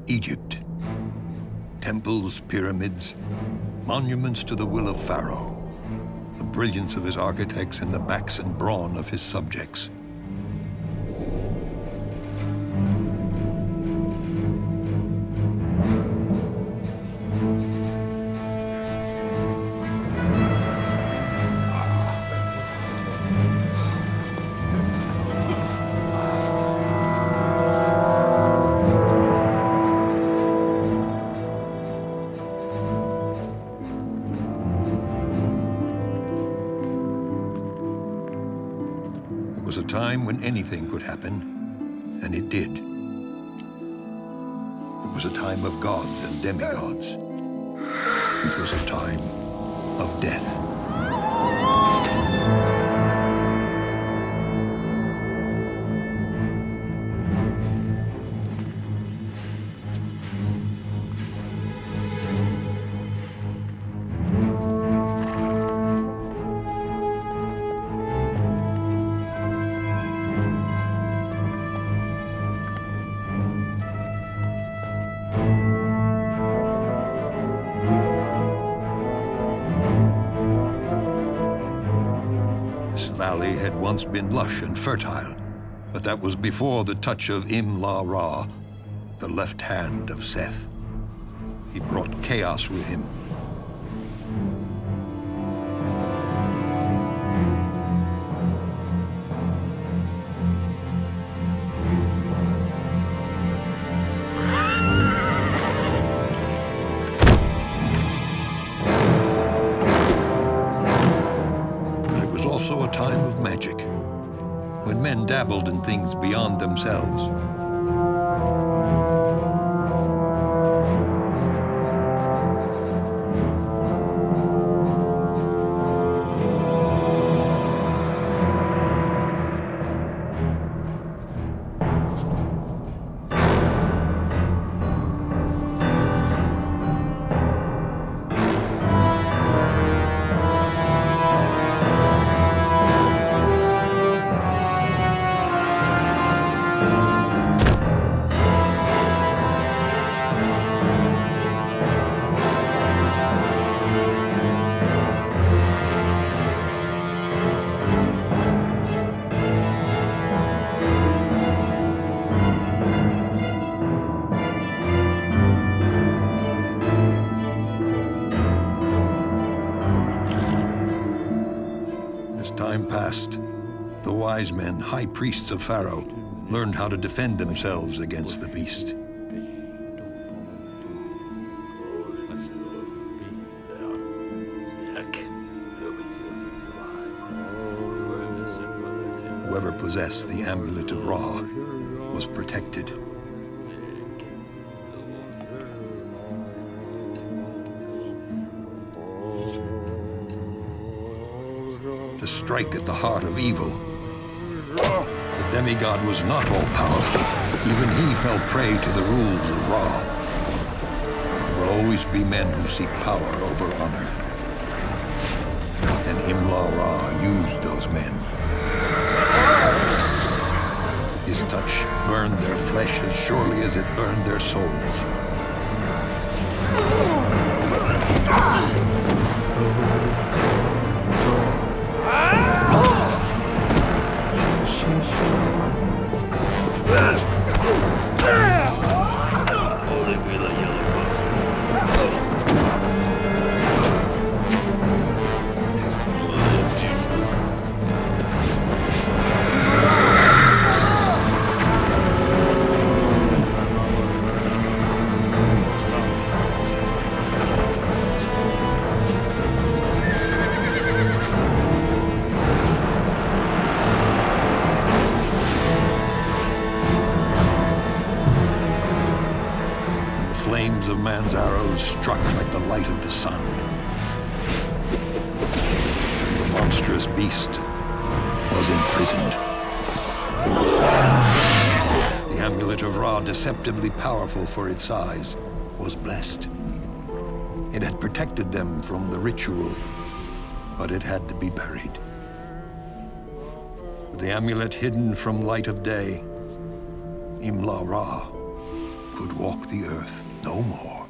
Egypt. Temples, pyramids, monuments to the will of Pharaoh, the brilliance of his architects and the backs and brawn of his subjects. It was a time when anything could happen, and it did. It was a time of gods and demigods. It was a time of death. This valley had once been lush and fertile, but that was before the touch of Im-La-Ra, the left hand of Seth. He brought chaos with him. Also a time of magic, when men dabbled in things beyond themselves. As time passed, the wise men, high priests of Pharaoh, learned how to defend themselves against the beast. Whoever possessed the amulet of Ra was protected. To strike at the heart of evil. The demigod was not all-powerful. Even he fell prey to the rules of Ra. There will always be men who seek power over honor. And Im-La-Ra used those men. His touch burned their flesh as surely as it burned their souls. The flames of man's arrows struck like the light of the sun. And the monstrous beast was imprisoned. The amulet of Ra, deceptively powerful for its size, was blessed. It had protected them from the ritual, but it had to be buried. The amulet hidden from light of day, Im-La-Ra could walk the earth no more.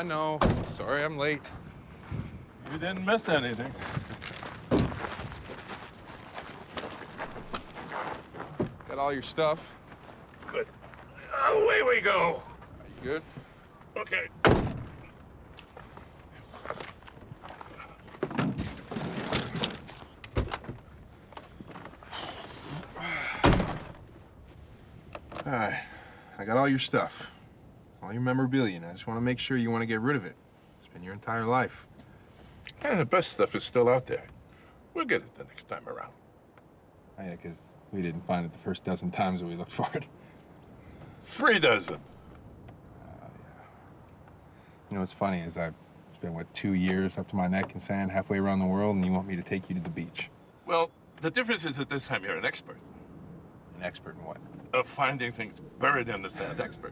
I know. Sorry I'm late. You didn't miss anything. Got all your stuff? Good. Away we go. Are you good? Okay. All right. I got all your stuff. All your memorabilia, and I just want to make sure you want to get rid of it. It's been your entire life. And the best stuff is still out there. We'll get it the next time around. Oh, yeah, because we didn't find it the first dozen times that we looked for it. 3 dozen. Yeah. You know what's funny is I've spent, what, 2 years up to my neck in sand halfway around the world, and you want me to take you to the beach. Well, the difference is that this time you're an expert. An expert in what? Of finding things buried in the sand expert.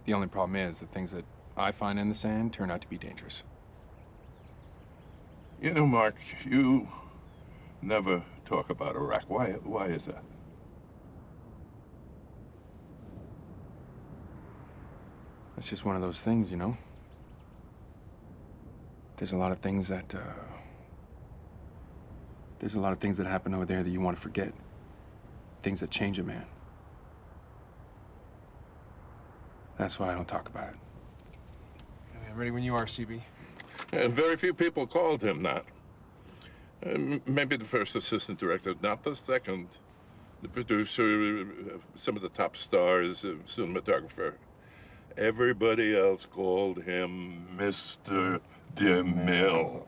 The only problem is the things that I find in the sand turn out to be dangerous. You know, Mark, you never talk about Iraq. Why is that? It's just one of those things, you know? There's a lot of things that happen over there that you want to forget. Things that change a man. That's why I don't talk about it. Okay, I'm ready when you are, CB. And very few people called him that. Maybe the first assistant director, not the second. The producer, some of the top stars, cinematographer. Everybody else called him Mr. DeMille.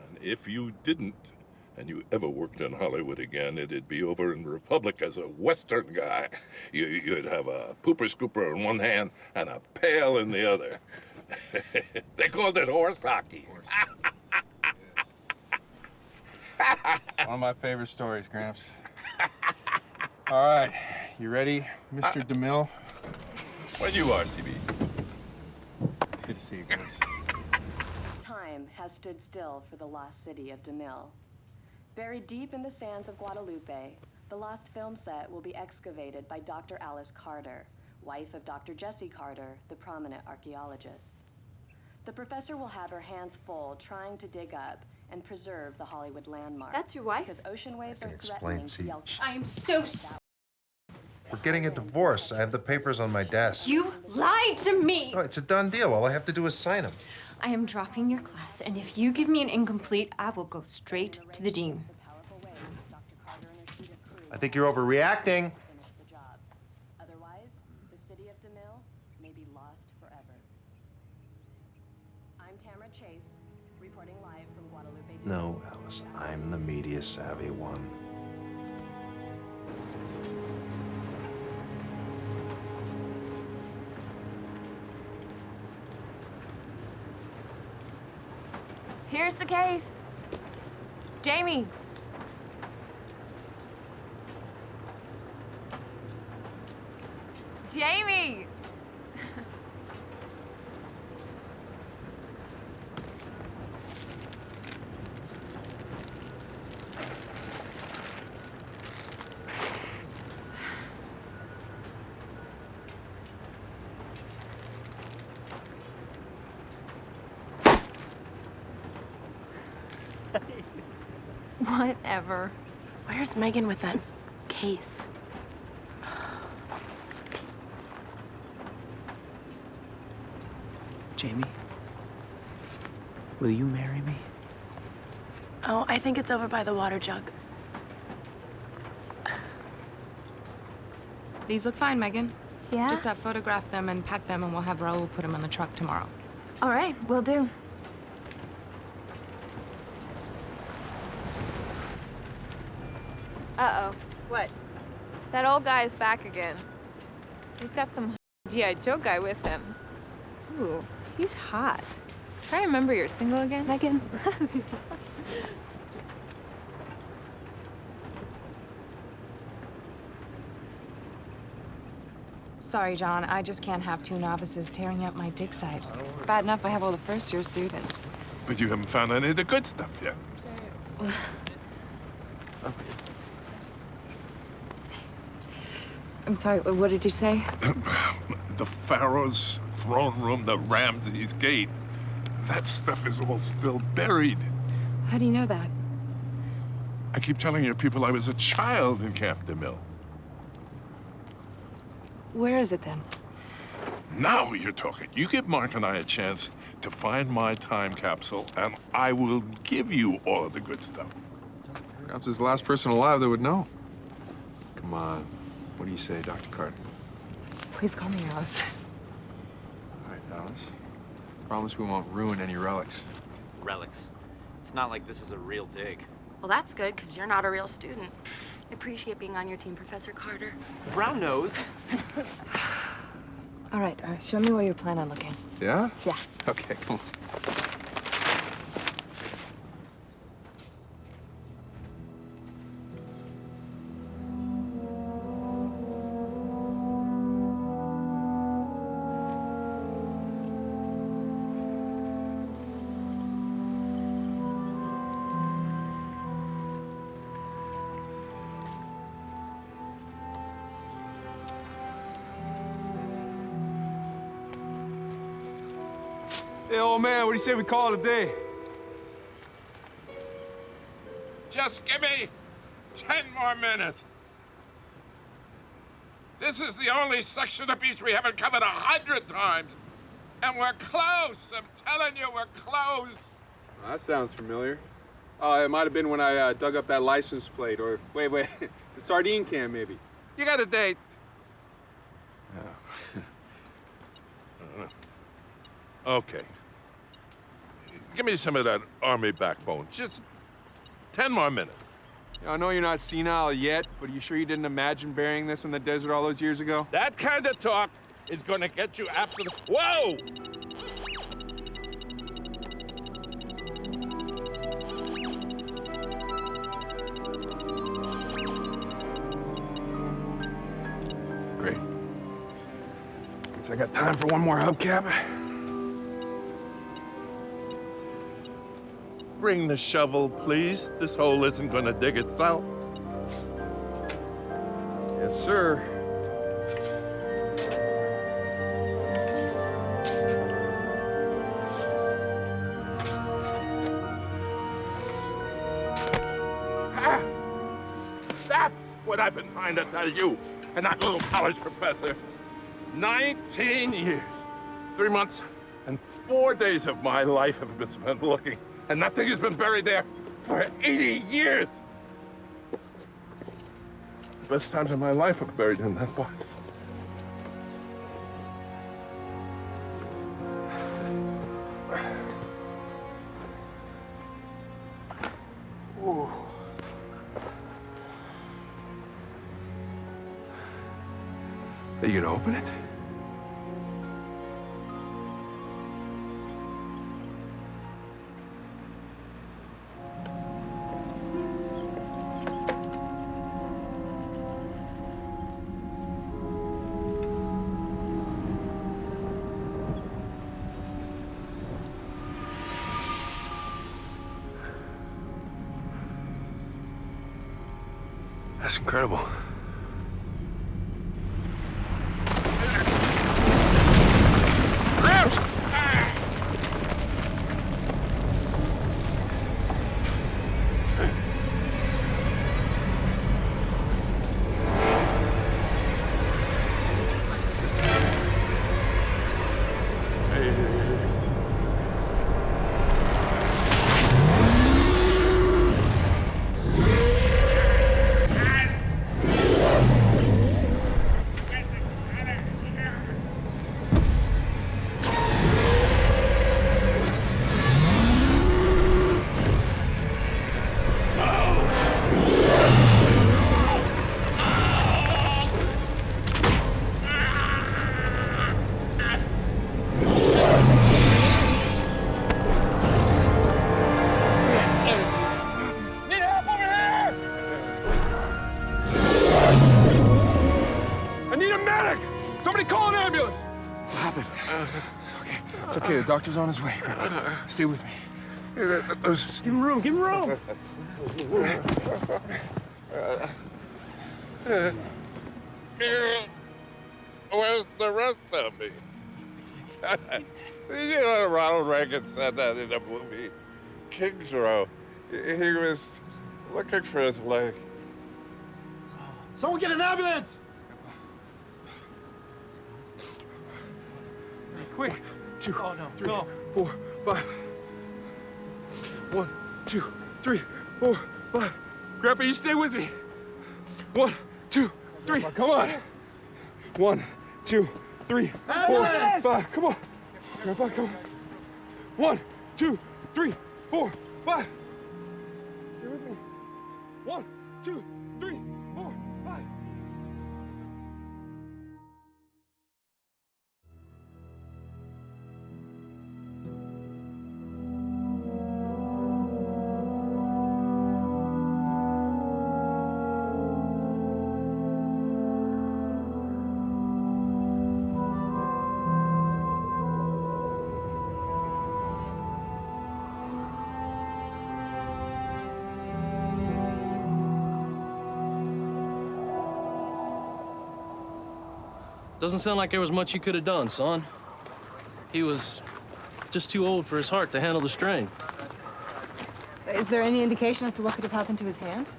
And if you didn't, and you ever worked in Hollywood again, it'd be over in Republic as a Western guy. You'd have a pooper scooper in one hand and a pail in the other. They called it horse hockey. It's one of my favorite stories, Gramps. All right, you ready, Mr. DeMille? When you are, CB. Good to see you, Gramps. Time has stood still for the lost city of DeMille. Buried deep in the sands of Guadalupe, the lost film set will be excavated by Dr. Alice Carter, wife of Dr. Jesse Carter, the prominent archaeologist. The professor will have her hands full trying to dig up and preserve the Hollywood landmark. That's your wife? Because ocean waves are explain, threatening see. the El- I am so We're getting a divorce. I have the papers on my desk. You lied to me! No, it's a done deal. All I have to do is sign them. I am dropping your class, and if you give me an incomplete, I will go straight to the dean. I think you're overreacting. Finish the job. Otherwise, the city of DeMille may be lost forever. I'm Tamara Chase, Reporting live from Guadalupe. No, Alice, I'm the media-savvy one. Here's the case. Jamie. Jamie! Whatever. Where's Megan with that case? Jamie, will you marry me? Oh, I think it's over by the water jug. These look fine, Megan. Yeah? Just photograph them and pack them, and we'll have Raul put them on the truck tomorrow. All right, will do. Uh-oh. What? That old guy's back again. He's got some G.I. Joe guy with him. Ooh, he's hot. Try to remember you're single again. Megan? Sorry, John. I just can't have two novices tearing up my dig site. It's bad enough I have all the first-year students. But you haven't found any of the good stuff yet. I'm sorry, what did you say? The Pharaoh's throne room, the Ramses gate. That stuff is all still buried. How do you know that? I keep telling your people I was a child in Camp de Mille. Where is it then? Now you're talking. You give Mark and I a chance to find my time capsule, and I will give you all of the good stuff. Perhaps he's the last person alive that would know. Come on. What do you say, Dr. Carter? Please call me Alice. All right, Alice. Promise we won't ruin any relics. Relics. It's not like this is a real dig. Well, that's good, because you're not a real student. I appreciate being on your team, Professor Carter. Brown nose. All right, show me where you plan on looking. Yeah? Yeah. Okay, come on. Hey, old man, what do you say we call it a day? Just give me 10 more minutes. This is the only section of beach we haven't covered 100 times. And we're close. I'm telling you, we're close. Well, that sounds familiar. Oh, it might have been when I dug up that license plate, or wait, the sardine can, maybe. You got a date. Okay. Give me some of that army backbone. Just 10 more minutes. I know you're not senile yet, but are you sure you didn't imagine burying this in the desert all those years ago? That kind of talk is going to get you absolute. Whoa! Great. Guess I got time for one more hubcap. Bring the shovel, please. This hole isn't going to dig itself. Yes, sir. Ah! That's what I've been trying to tell you and that little college professor. 19 years, 3 months, and 4 days of my life have been spent looking. And that thing has been buried there for 80 years. The best times of my life are buried in that box. Are you gonna open it? That's incredible. Okay, the doctor's on his way. Stay with me. Give him room, give him room. Where's the rest of me? You know, Ronald Reagan said that in the movie King's Row. He was looking for his leg. Someone get an ambulance! Quick. 2, Oh, no, 3, no. 4, 5. 1, 2, 3, 4, 5. Grandpa, you stay with me. 1, 2, 3. Come on. 1, 2, 3, 4, 5. Come on. Grandpa, come on. 1, 2, 3, 4, 5. Stay with me. 1, 2, 3, 4, 5. Doesn't sound like there was much you could have done, son. He was just too old for his heart to handle the strain. Is there any indication as to what could have happened to his hand?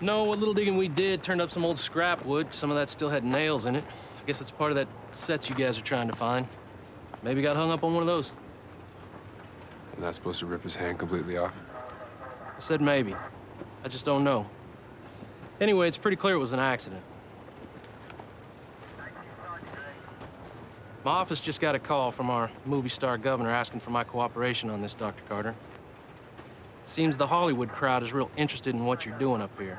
No, what little digging we did turned up some old scrap wood. Some of that still had nails in it. I guess it's part of that set you guys are trying to find. Maybe got hung up on one of those. I'm not supposed to rip his hand completely off. I said maybe. I just don't know. Anyway, it's pretty clear it was an accident. My office just got a call from our movie star governor asking for my cooperation on this, Dr. Carter. It seems the Hollywood crowd is real interested in what you're doing up here.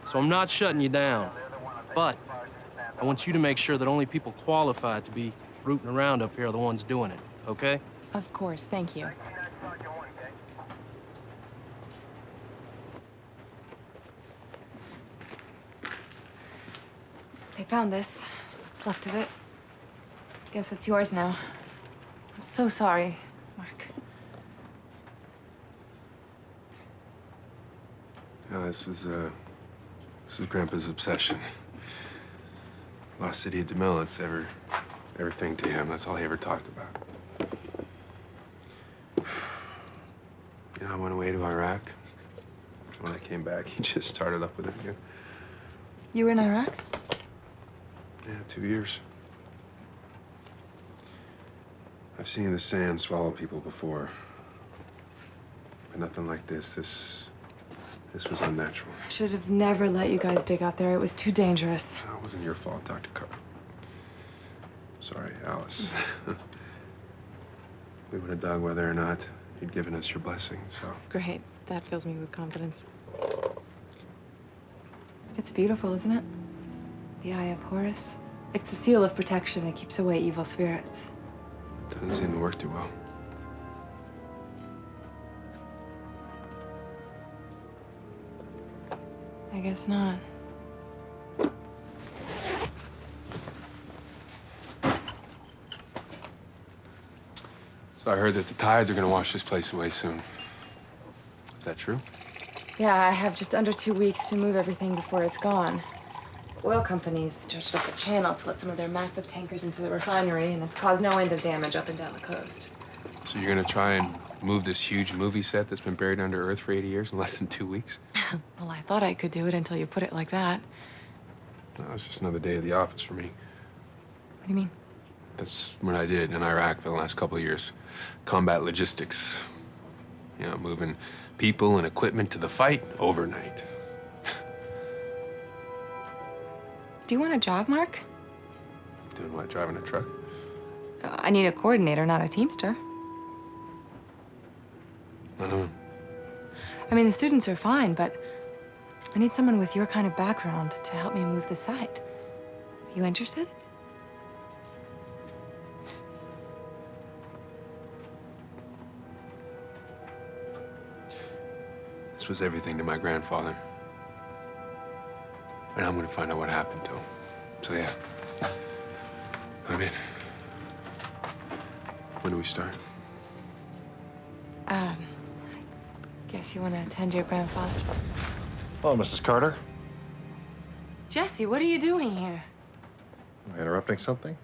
So I'm not shutting you down, but I want you to make sure that only people qualified to be rooting around up here are the ones doing it, okay? Of course, thank you. They found this. What's left of it. Guess it's yours now. I'm so sorry, Mark. No, this is Grandpa's obsession. Lost City of DeMille, it's everything to him. That's all he ever talked about. You know, I went away to Iraq. When I came back, he just started up with it again. You were in Iraq? Yeah, 2 years. I've seen the sand swallow people before. But nothing like this. This was unnatural. I should have never let you guys dig out there. It was too dangerous. No, it wasn't your fault, Dr. Carter. Sorry, Alice. We would have dug whether or not you'd given us your blessing, so. Great. That fills me with confidence. It's beautiful, isn't it? The Eye of Horus. It's a seal of protection. It keeps away evil spirits. Doesn't seem to work too well. I guess not. So I heard that the tides are gonna wash this place away soon. Is that true? Yeah, I have just under 2 weeks to move everything before it's gone. Oil companies stretched up the channel to let some of their massive tankers into the refinery, and it's caused no end of damage up and down the coast. So you're gonna try and move this huge movie set that's been buried under earth for 80 years in less than 2 weeks? Well, I thought I could do it until you put it like that. No, it's just another day at the office for me. What do you mean? That's what I did in Iraq for the last couple of years. Combat logistics. You know, moving people and equipment to the fight overnight. Do you want a job, Mark? Doing what, driving a truck? I need a coordinator, not a teamster. I don't know. I mean, the students are fine, but I need someone with your kind of background to help me move the site. You interested? This was everything to my grandfather. And I'm gonna find out what happened to him. So yeah. I'm in. When do we start? I guess you want to attend your grandfather. Hello, Mrs. Carter. Jesse, what are you doing here? Am I interrupting something?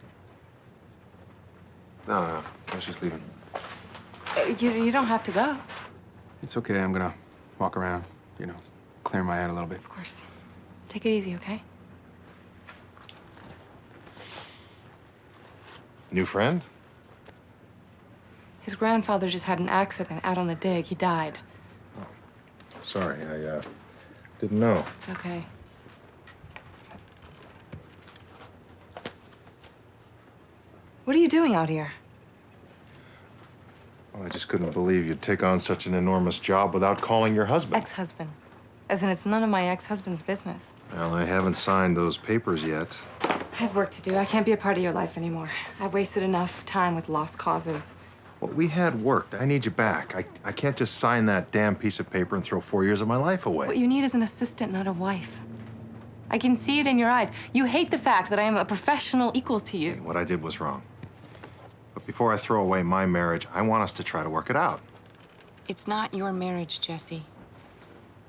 No, I was just leaving. You don't have to go. It's okay, I'm gonna walk around, you know, clear my head a little bit. Of course. Take it easy, okay? New friend? His grandfather just had an accident out on the dig. He died. Sorry, I didn't know. It's okay. What are you doing out here? Well, I just couldn't believe you'd take on such an enormous job without calling your husband. Ex-husband. As in, it's none of my ex-husband's business. Well, I haven't signed those papers yet. I have work to do. I can't be a part of your life anymore. I've wasted enough time with lost causes. What we had worked. I need you back. I can't just sign that damn piece of paper and throw 4 years of my life away. What you need is an assistant, not a wife. I can see it in your eyes. You hate the fact that I am a professional equal to you. Hey, what I did was wrong. But before I throw away my marriage, I want us to try to work it out. It's not your marriage, Jesse.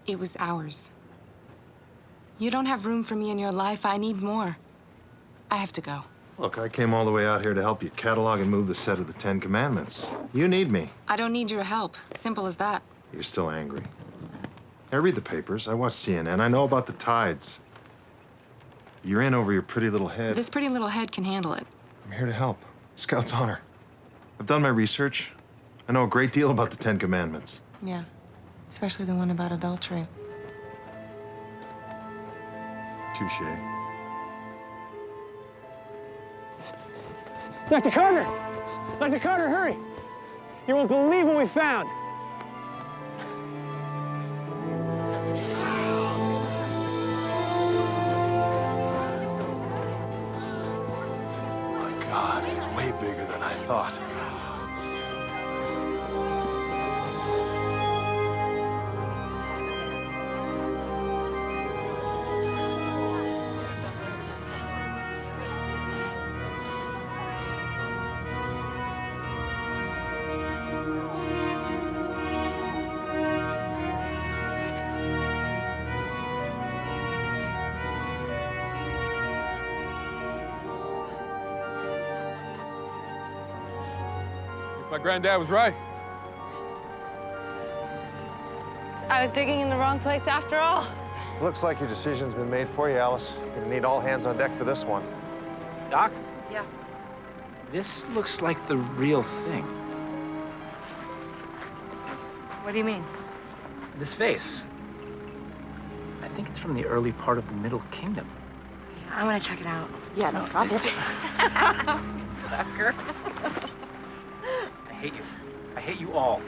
It was ours. You don't have room for me in your life. I need more. I have to go. Look, I came all the way out here to help you catalog and move the set of the 10 Commandments. You need me. I don't need your help. Simple as that. You're still angry. I read the papers. I watch CNN. I know about the tides. You're in over your pretty little head. This pretty little head can handle it. I'm here to help. Scout's honor. I've done my research. I know a great deal about the 10 Commandments. Yeah, especially the one about adultery. Touche. Dr. Carter! Dr. Carter, hurry! You won't believe what we found! My God, it's way bigger than I thought. My granddad was right. I was digging in the wrong place after all. Looks like your decision's been made for you, Alice. Gonna need all hands on deck for this one. Doc? Yeah. This looks like the real thing. What do you mean? This vase. I think it's from the early part of the Middle Kingdom. I want to check it out. Yeah, no problem. Sucker. I hate you. I hate you all.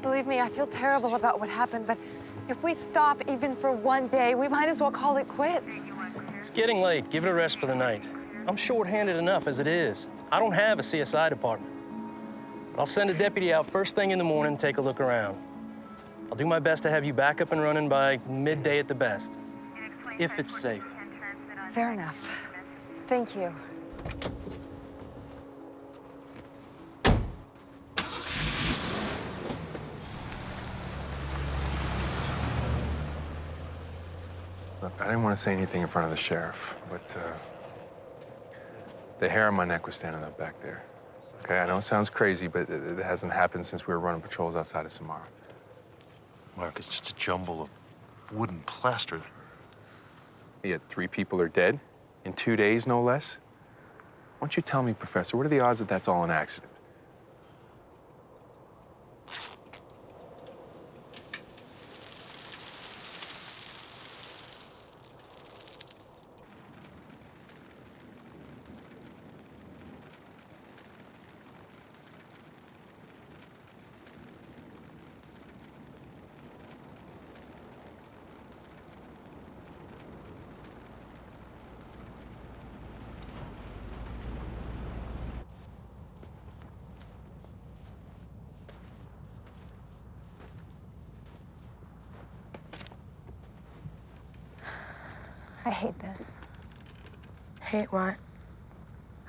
Believe me, I feel terrible about what happened, but if we stop even for one day, we might as well call it quits. It's getting late. Give it a rest for the night. I'm short-handed enough as it is. I don't have a CSI department. But I'll send a deputy out first thing in the morning and take a look around. I'll do my best to have you back up and running by midday at the best, if it's safe. Fair enough. Thank you. Look, I didn't want to say anything in front of the sheriff, but the hair on my neck was standing up back there. Okay, I know it sounds crazy, but it hasn't happened since we were running patrols outside of Samara. Mark, it's just a jumble of wood and plaster. Yet 3 people are dead in 2 days, no less. Why don't you tell me, Professor, what are the odds that that's all an accident? I hate this. Hate what?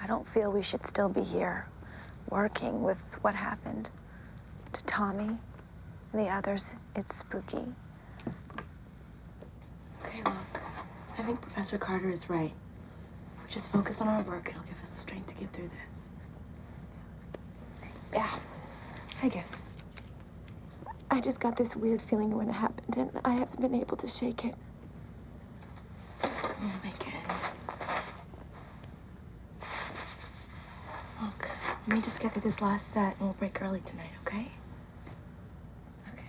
I don't feel we should still be here, working with what happened to Tommy and the others. It's spooky. Okay, look, I think Professor Carter is right. If we just focus on our work, it'll give us the strength to get through this. Yeah, I guess. I just got this weird feeling when it happened, and I haven't been able to shake it. Oh, Megan. Look, let me just get through this last set, and we'll break early tonight, okay? Okay.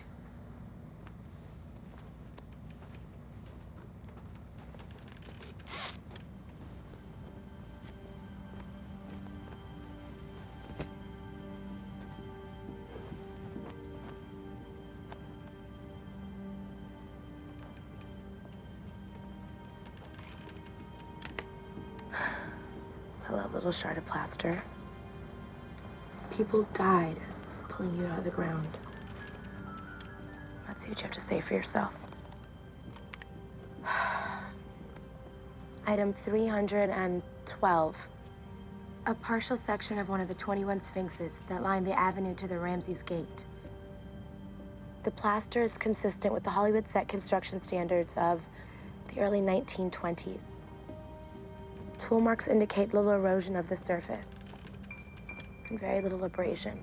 I love little shard of plaster. People died pulling you out of the ground. Let's see what you have to say for yourself. Item 312. A partial section of one of the 21 sphinxes that line the avenue to the Ramses Gate. The plaster is consistent with the Hollywood set construction standards of the early 1920s. Tool marks indicate little erosion of the surface and very little abrasion.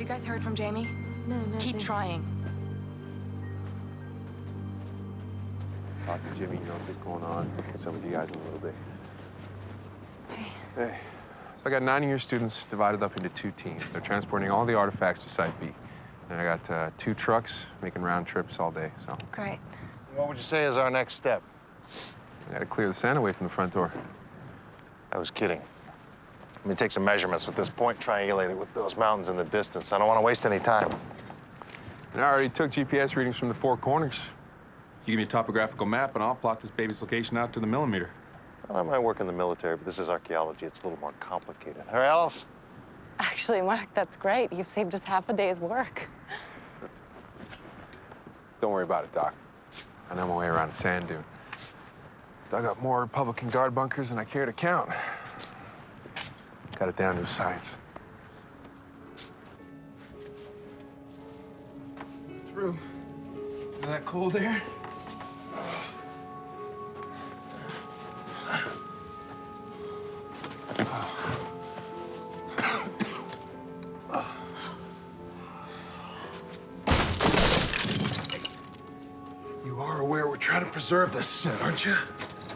guys heard from Jamie? No, nothing. Keep trying. Talk to Jimmy, you know what's going on. Catch up with you guys in a little bit. Hey. Hey. So I got 9 of your students divided up into 2 teams. They're transporting all the artifacts to Site B. And I got 2 trucks making round trips all day, so. Great. What would you say is our next step? I gotta clear the sand away from the front door. I was kidding. Let me take some measurements with this point, triangulate it with those mountains in the distance. I don't want to waste any time. And I already took GPS readings from the 4 corners. You give me a topographical map, and I'll plot this baby's location out to the millimeter. Well, I might work in the military, but this is archaeology. It's a little more complicated. All right, Alice? Actually, Mark, that's great. You've saved us half a day's work. Don't worry about it, Doc. I know my way around a sand dune. Dug up more Republican guard bunkers than I care to count. Got it down to a science. Through. Feel that cold air? You are aware we're trying to preserve this set, aren't you?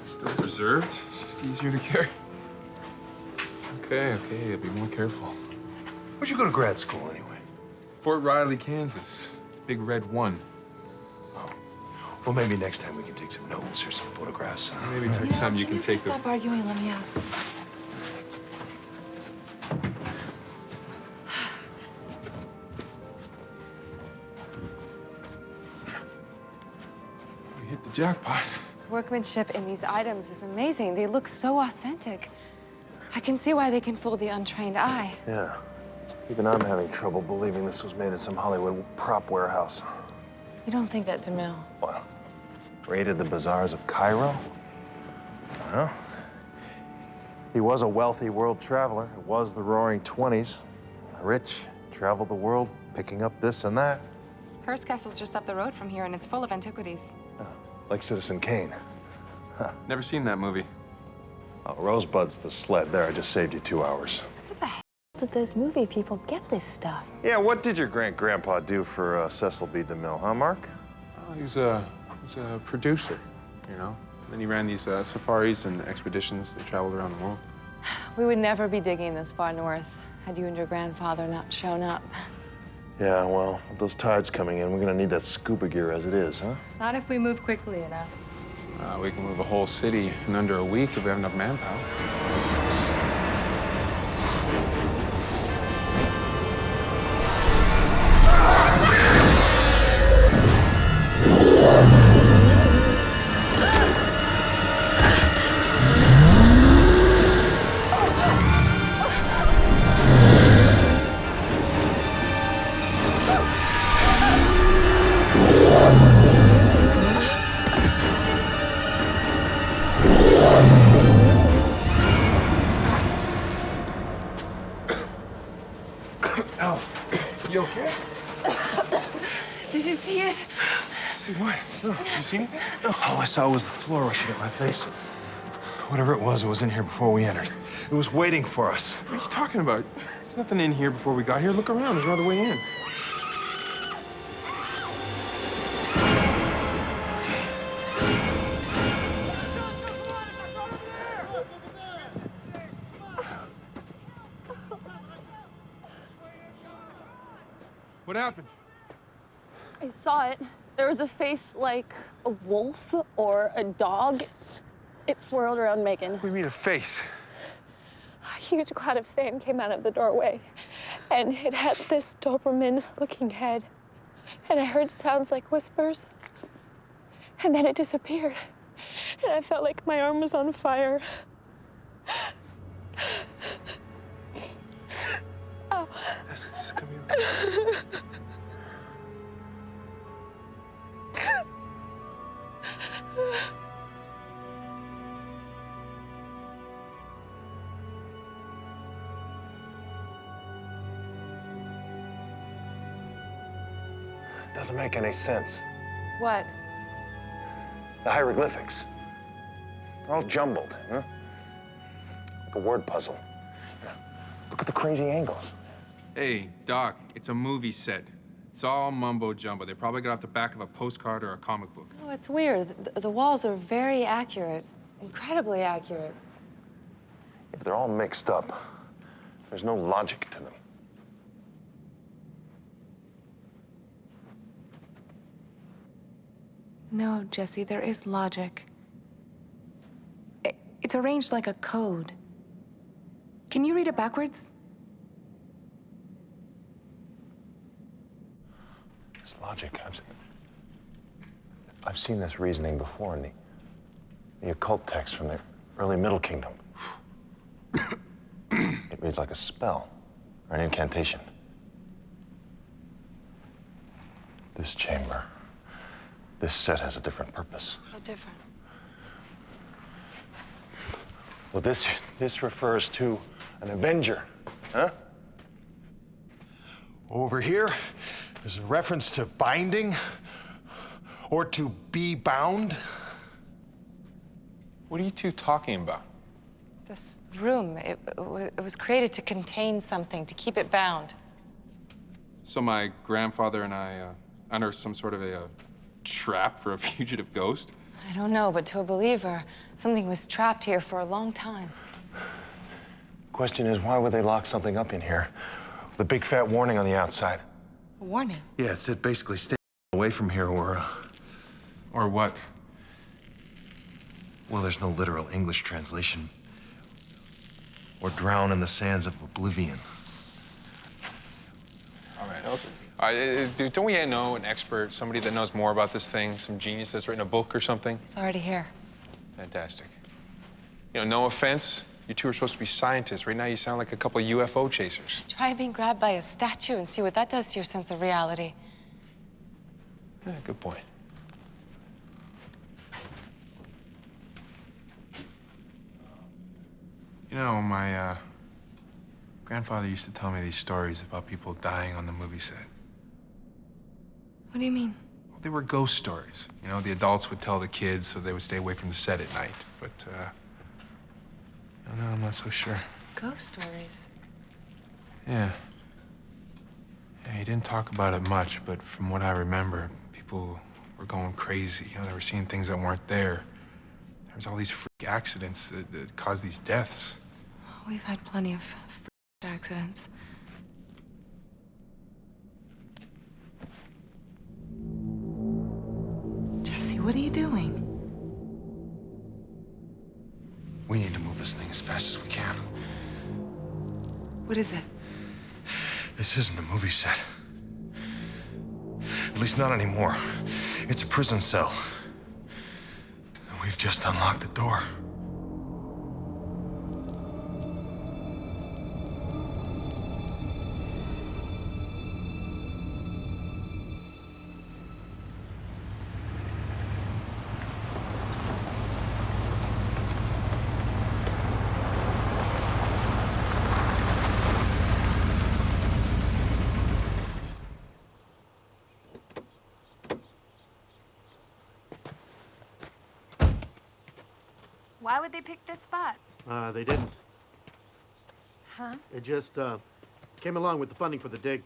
Still preserved. It's just easier to carry. Okay, I'll be more careful. Where'd you go to grad school, anyway? Fort Riley, Kansas. Big Red 1. Oh. Well, maybe next time we can take some notes or some photographs. Maybe next time you can take the... Stop arguing, let me out. We hit the jackpot. Workmanship in these items is amazing. They look so authentic. I can see why they can fool the untrained eye. Yeah. Even I'm having trouble believing this was made in some Hollywood prop warehouse. You don't think that DeMille? Well, raided the bazaars of Cairo? Well, he was a wealthy world traveler. It was the Roaring 20s. The rich traveled the world picking up this and that. Hearst Castle's just up the road from here, and it's full of antiquities. Like Citizen Kane. Never seen that movie. Oh, Rosebud's the sled. There, I just saved you 2 hours. Where the hell did those movie people get this stuff? Yeah, what did your great-grandpa do for Cecil B. DeMille, huh, Mark? Oh, he was a producer, you know? Then he ran these safaris and expeditions that traveled around the world. We would never be digging this far north had you and your grandfather not shown up. Yeah, well, with those tides coming in, we're gonna need that scuba gear as it is, huh? Not if we move quickly enough. We can move a whole city in under a week if we have enough manpower. You okay? Did you see it? See what? No. You see anything? No, all I saw was the floor rushing at my face. Whatever it was in here before we entered. It was waiting for us. What are you talking about? There's nothing in here before we got here. Look around. There's no other way in. What happened? I saw it. There was a face like a wolf or a dog. It swirled around Megan. What do you mean a face? A huge cloud of sand came out of the doorway, and it had this Doberman-looking head. And I heard sounds like whispers, and then it disappeared. And I felt like my arm was on fire. Ow. Come here. Doesn't make any sense. What? The hieroglyphics. They're all jumbled, huh? Like a word puzzle. Look at the crazy angles. Hey, Doc, it's a movie set. It's all mumbo jumbo. They probably got off the back of a postcard or a comic book. Oh, it's weird. The walls are very accurate, incredibly accurate. Yeah, but they're all mixed up. There's no logic to them. No, Jesse, there is logic. It's arranged like a code. Can you read it backwards? It's logic. I've seen this reasoning before in the occult text from the early Middle Kingdom. It reads like a spell or an incantation. This chamber, this set has a different purpose. How different? Well, this refers to an avenger, huh? Over here is a reference to binding or to be bound. What are you two talking about? This room, it was created to contain something, to keep it bound. So my grandfather and I unearthed some sort of a trap for a fugitive ghost? I don't know, but to a believer, something was trapped here for a long time. Question is, why would they lock something up in here with a big fat warning on the outside? A warning? Yeah, it said basically stay away from here or... Or what? Well, there's no literal English translation. Or drown in the sands of oblivion. All right, okay. Dude, don't we know an expert, somebody that knows more about this thing, some genius that's written a book or something? It's already here. Fantastic. You know, no offense, you two are supposed to be scientists. Right now, you sound like a couple of UFO chasers. Try being grabbed by a statue and see what that does to your sense of reality. Yeah, good point. You know, my grandfather used to tell me these stories about people dying on the movie set. What do you mean? Well, they were ghost stories. You know, the adults would tell the kids so they would stay away from the set at night. But, no, I'm not so sure. Ghost stories? Yeah. Yeah, he didn't talk about it much, but from what I remember, people were going crazy. You know, they were seeing things that weren't there. There was all these freak accidents that caused these deaths. We've had plenty of freak accidents. Jesse, what are you doing? We need to move this thing as fast as we can. What is it? This isn't a movie set. At least not anymore. It's a prison cell. And we've just unlocked the door. Why would they pick this spot? They didn't. Huh? It just came along with the funding for the dig.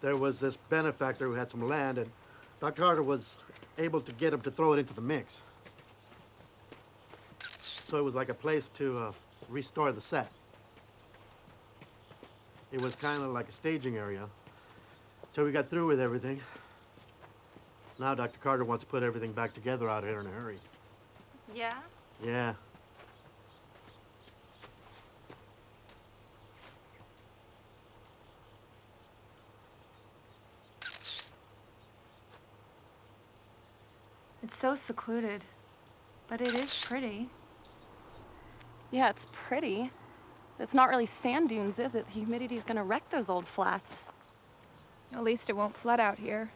There was this benefactor who had some land, and Dr. Carter was able to get him to throw it into the mix. So it was like a place to restore the set. It was kind of like a staging area till we got through with everything. Now Dr. Carter wants to put everything back together out here in a hurry. Yeah? Yeah. It's so secluded, but it is pretty. Yeah, it's pretty. It's not really sand dunes, is it? The humidity's gonna wreck those old flats. At least it won't flood out here.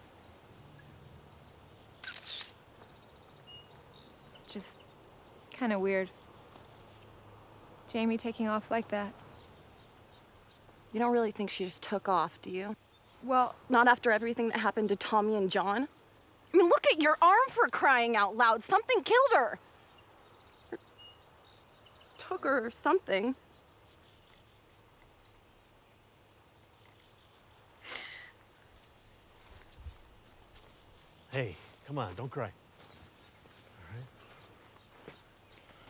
It's just kind of weird. Jamie taking off like that. You don't really think she just took off, do you? Well, not after everything that happened to Tommy and John. I mean, look at your arm, for crying out loud. Something killed her. Or took her or something. Hey, come on, don't cry.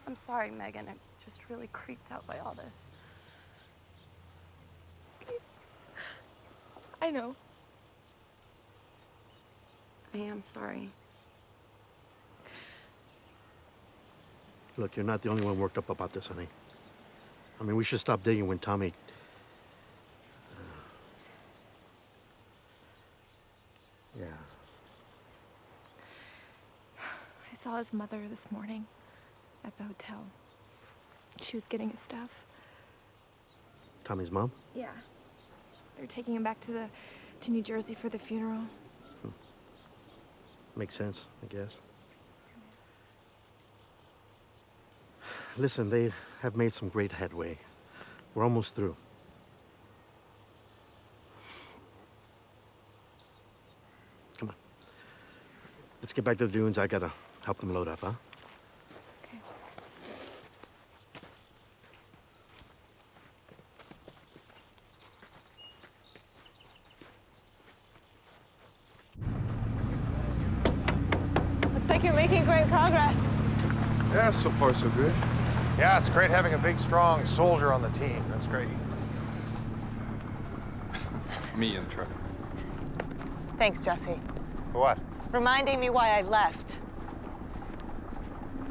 I'm sorry, Megan. I'm just really creeped out by all this. I know. I am sorry. Look, you're not the only one worked up about this, honey. I mean, we should stop digging when Tommy... Yeah. I saw his mother this morning at the hotel. She was getting his stuff. Tommy's mom? Yeah. They're taking him back to New Jersey for the funeral. Makes sense, I guess. Listen, they have made some great headway. We're almost through. Come on. Let's get back to the dunes. I gotta help them load up, huh? Looks like you're making great progress. Yeah, so far so good. Yeah, it's great having a big, strong soldier on the team. That's great. Me in the truck. Thanks, Jesse. For what? Reminding me why I left.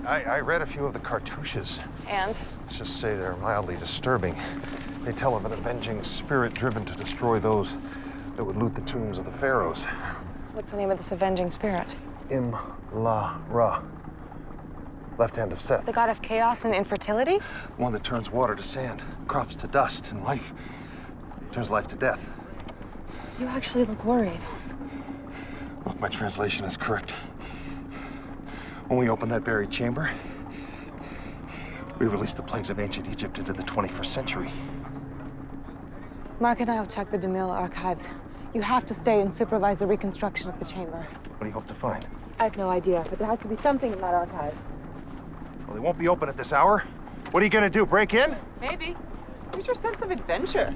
I read a few of the cartouches. And? Let's just say they're mildly disturbing. They tell of an avenging spirit driven to destroy those that would loot the tombs of the pharaohs. What's the name of this avenging spirit? Im-La-Ra. Left hand of Seth. The god of chaos and infertility? One that turns water to sand, crops to dust, and life turns life to death. You actually look worried. Look, my translation is correct. When we open that buried chamber, we release the plagues of ancient Egypt into the 21st century. Mark and I will check the DeMille archives. You have to stay and supervise the reconstruction of the chamber. What do you hope to find? I have no idea, but there has to be something in that archive. Well, they won't be open at this hour. What are you gonna do, break in? Maybe. Where's your sense of adventure?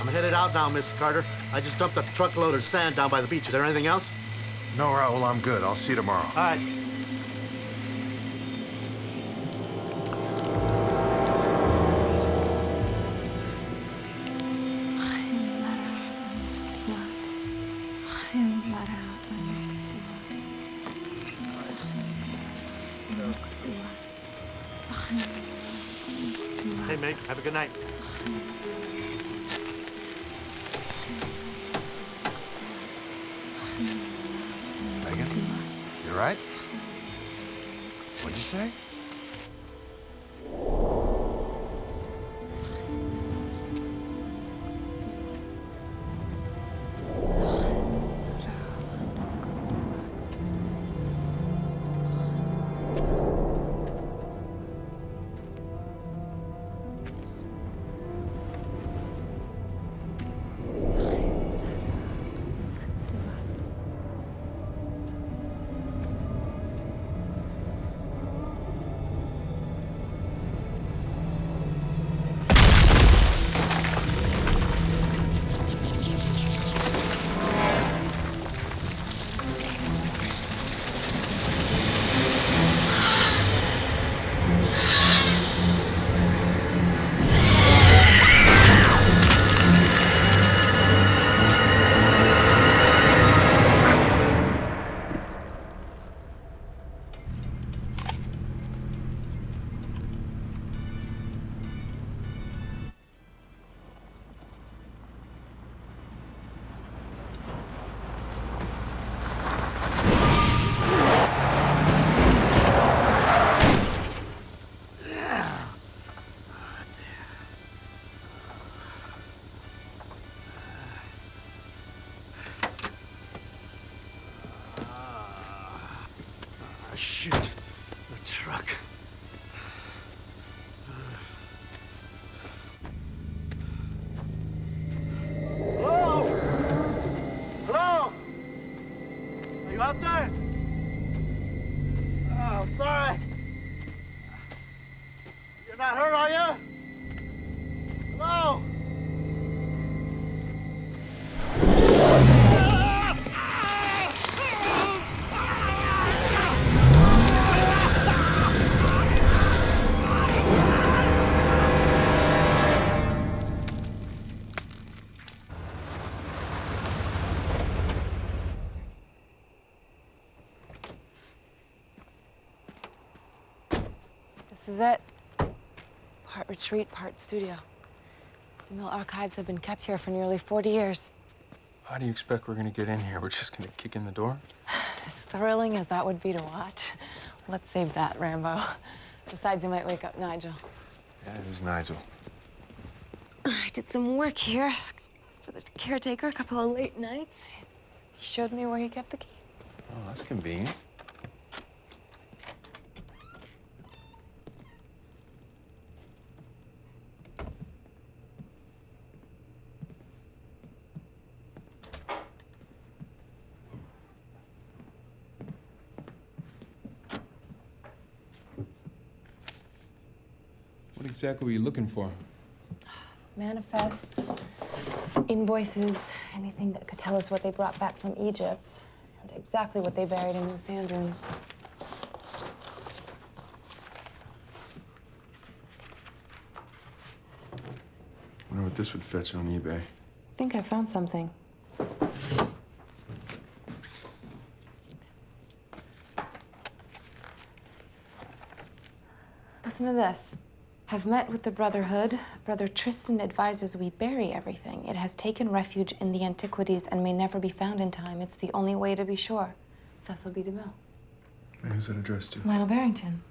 I'm headed out now, Mr. Carter. I just dumped a truckload of sand down by the beach. Is there anything else? No, Raul, I'm good. I'll see you tomorrow. All right. Hey, Meg, have a good night. Megan, you all right? What'd you say? not hurt, are you? Hello? This is it. Part retreat, part studio. The mill archives have been kept here for nearly 40 years. How do you expect we're gonna get in here? We're just gonna kick in the door? As thrilling as that would be to watch, let's save that, Rambo. Besides, you might wake up Nigel. Yeah, who's Nigel? I did some work here for the caretaker, a couple of late nights. He showed me where he kept the key. Oh, that's convenient. What exactly were you looking for? Manifests, invoices, anything that could tell us what they brought back from Egypt, and exactly what they buried in those sand dunes. I wonder what this would fetch on eBay. I think I found something. Listen to this. Have met with the Brotherhood. Brother Tristan advises we bury everything. It has taken refuge in the antiquities and may never be found in time. It's the only way to be sure. Cecil B. DeMille. And who's that addressed to? Lionel Barrington.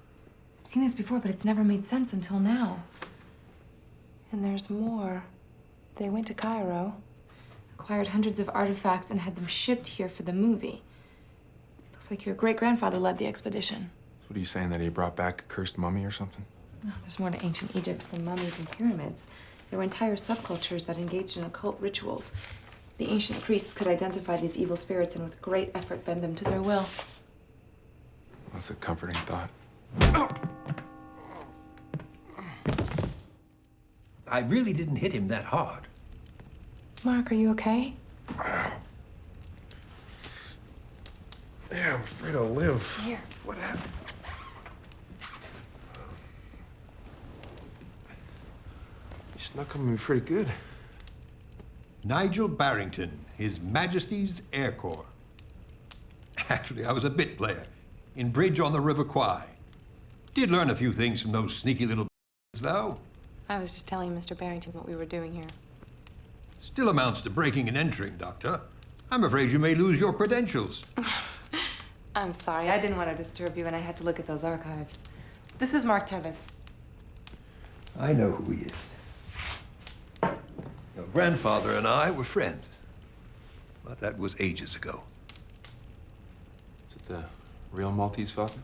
I've seen this before, but it's never made sense until now. And there's more. They went to Cairo, acquired hundreds of artifacts, and had them shipped here for the movie. Looks like your great-grandfather led the expedition. So what are you saying, that he brought back a cursed mummy or something? Oh, there's more to ancient Egypt than mummies and pyramids. There were entire subcultures that engaged in occult rituals. The ancient priests could identify these evil spirits and with great effort bend them to their will. That's a comforting thought. I really didn't hit him that hard. Mark, are you okay? Yeah, I'm afraid I'll live. Here. What happened? You snuck on me pretty good. Nigel Barrington, His Majesty's Air Corps. Actually, I was a bit player in bridge on the River Kwai. Did learn a few things from those sneaky little though. I was just telling Mr. Barrington what we were doing here. Still amounts to breaking and entering, Doctor. I'm afraid you may lose your credentials. I'm sorry, I didn't want to disturb you and I had to look at those archives. This is Mark Tevis. I know who he is. Your grandfather and I were friends, but that was ages ago. Is it the real Maltese Falcon?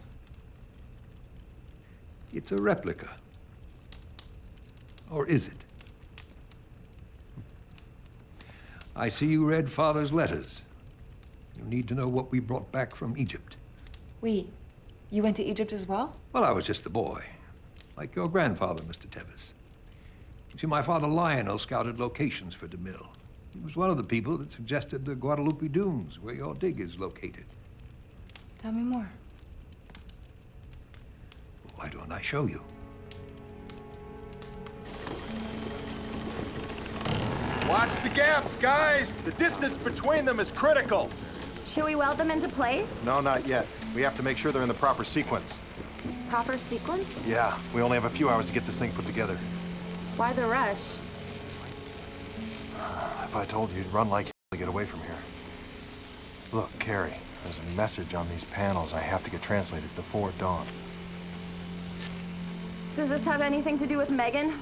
It's a replica. Or is it? I see you read Father's letters. You need to know what we brought back from Egypt. We? You went to Egypt as well? Well, I was just a boy, like your grandfather, Mr. Tevis. You see, my father Lionel scouted locations for DeMille. He was one of the people that suggested the Guadalupe Dunes, where your dig is located. Tell me more. Why don't I show you? Watch the gaps, guys! The distance between them is critical. Should we weld them into place? No, not yet. We have to make sure they're in the proper sequence. Proper sequence? Yeah, we only have a few hours to get this thing put together. Why the rush? If I told you, you'd run like hell to get away from here. Look, Carrie, there's a message on these panels I have to get translated before dawn. Does this have anything to do with Megan?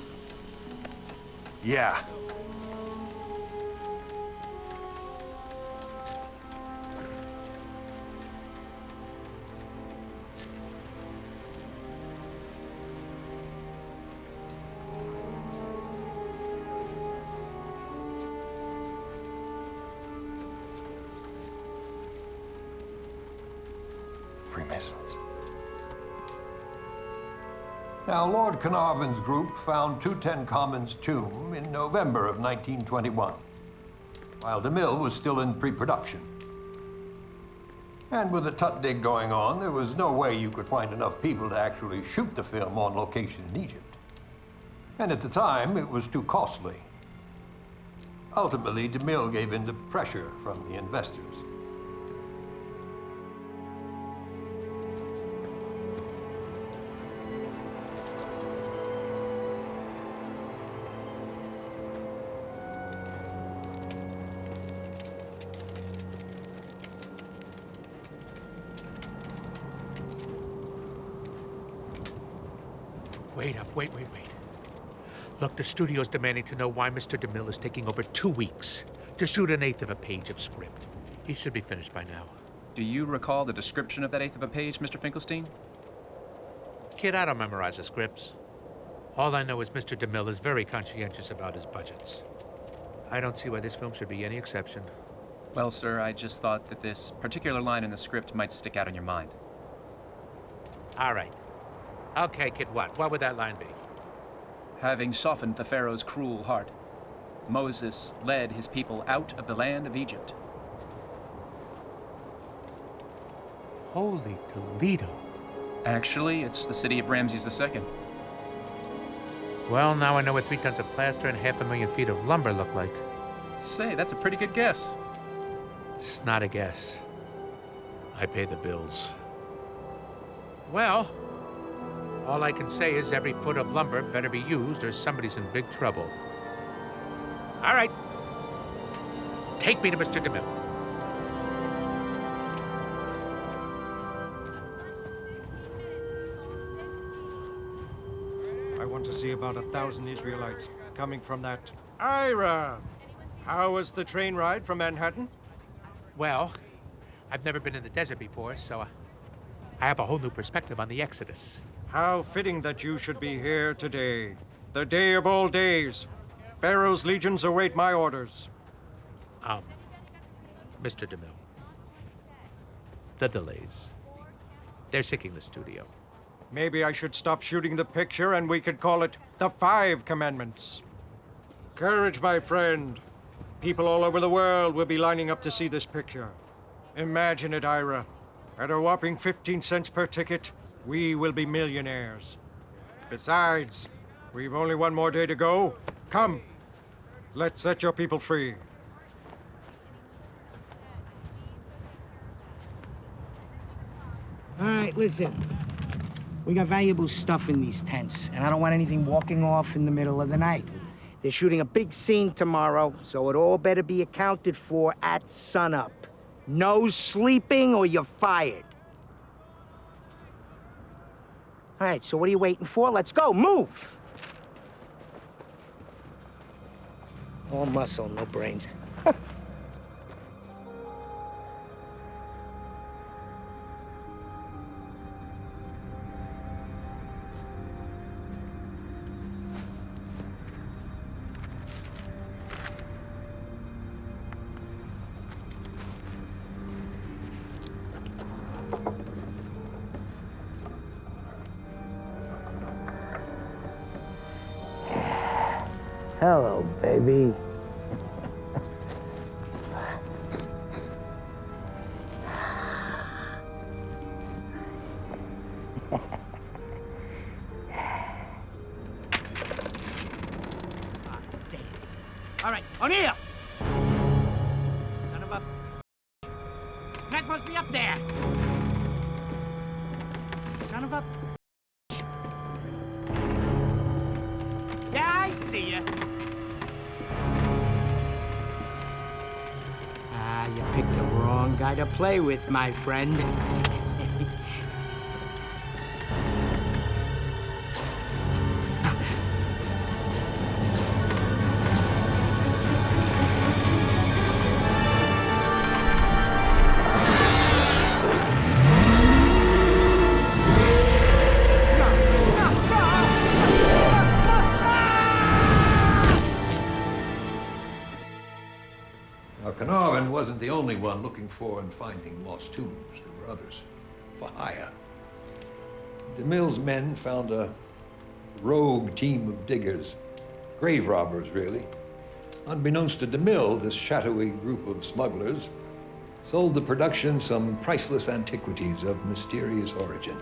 Yeah. Freemasons. Now, Lord Carnarvon's group found 210 Common's tomb in November of 1921, while DeMille was still in pre-production. And with the Tut dig going on, there was no way you could find enough people to actually shoot the film on location in Egypt. And at the time, it was too costly. Ultimately, DeMille gave in to pressure from the investors. Wait up, wait. Look, the studio's demanding to know why Mr. DeMille is taking over 2 weeks to shoot an eighth of a page of script. He should be finished by now. Do you recall the description of that eighth of a page, Mr. Finkelstein? Kid, I don't memorize the scripts. All I know is Mr. DeMille is very conscientious about his budgets. I don't see why this film should be any exception. Well, sir, I just thought that this particular line in the script might stick out in your mind. All right. Okay, kid, what would that line be? Having softened the Pharaoh's cruel heart, Moses led his people out of the land of Egypt. Holy Toledo. Actually, it's the city of Ramses II. Well, now I know what 3 tons of plaster and 500,000 feet of lumber look like. Say, that's a pretty good guess. It's not a guess. I pay the bills. Well, all I can say is every foot of lumber better be used or somebody's in big trouble. All right. Take me to Mr. DeMille. I want to see about 1,000 Israelites coming from that. Ira! How was the train ride from Manhattan? Well, I've never been in the desert before, so I have a whole new perspective on the Exodus. How fitting that you should be here today. The day of all days. Pharaoh's legions await my orders. Mr. DeMille. The delays. They're sinking the studio. Maybe I should stop shooting the picture and we could call it The 5 Commandments. Courage, my friend. People all over the world will be lining up to see this picture. Imagine it, Ira. At a whopping 15 cents per ticket, we will be millionaires. Besides, we've only 1 more day to go. Come, let's set your people free. All right, listen. We got valuable stuff in these tents, and I don't want anything walking off in the middle of the night. They're shooting a big scene tomorrow, so it all better be accounted for at sunup. No sleeping or you're fired. All right, so what are you waiting for? Let's go, move! All muscle, no brains. Hello, baby. All right, O'Neill! Son of a... You're not supposed to be up there! Son of a... Yeah, I see ya. You picked the wrong guy to play with, my friend. Now, Carnarvon wasn't the only one looking for and finding lost tombs. There were others, for hire. DeMille's men found a rogue team of diggers, grave robbers, really. Unbeknownst to DeMille, this shadowy group of smugglers sold the production some priceless antiquities of mysterious origin.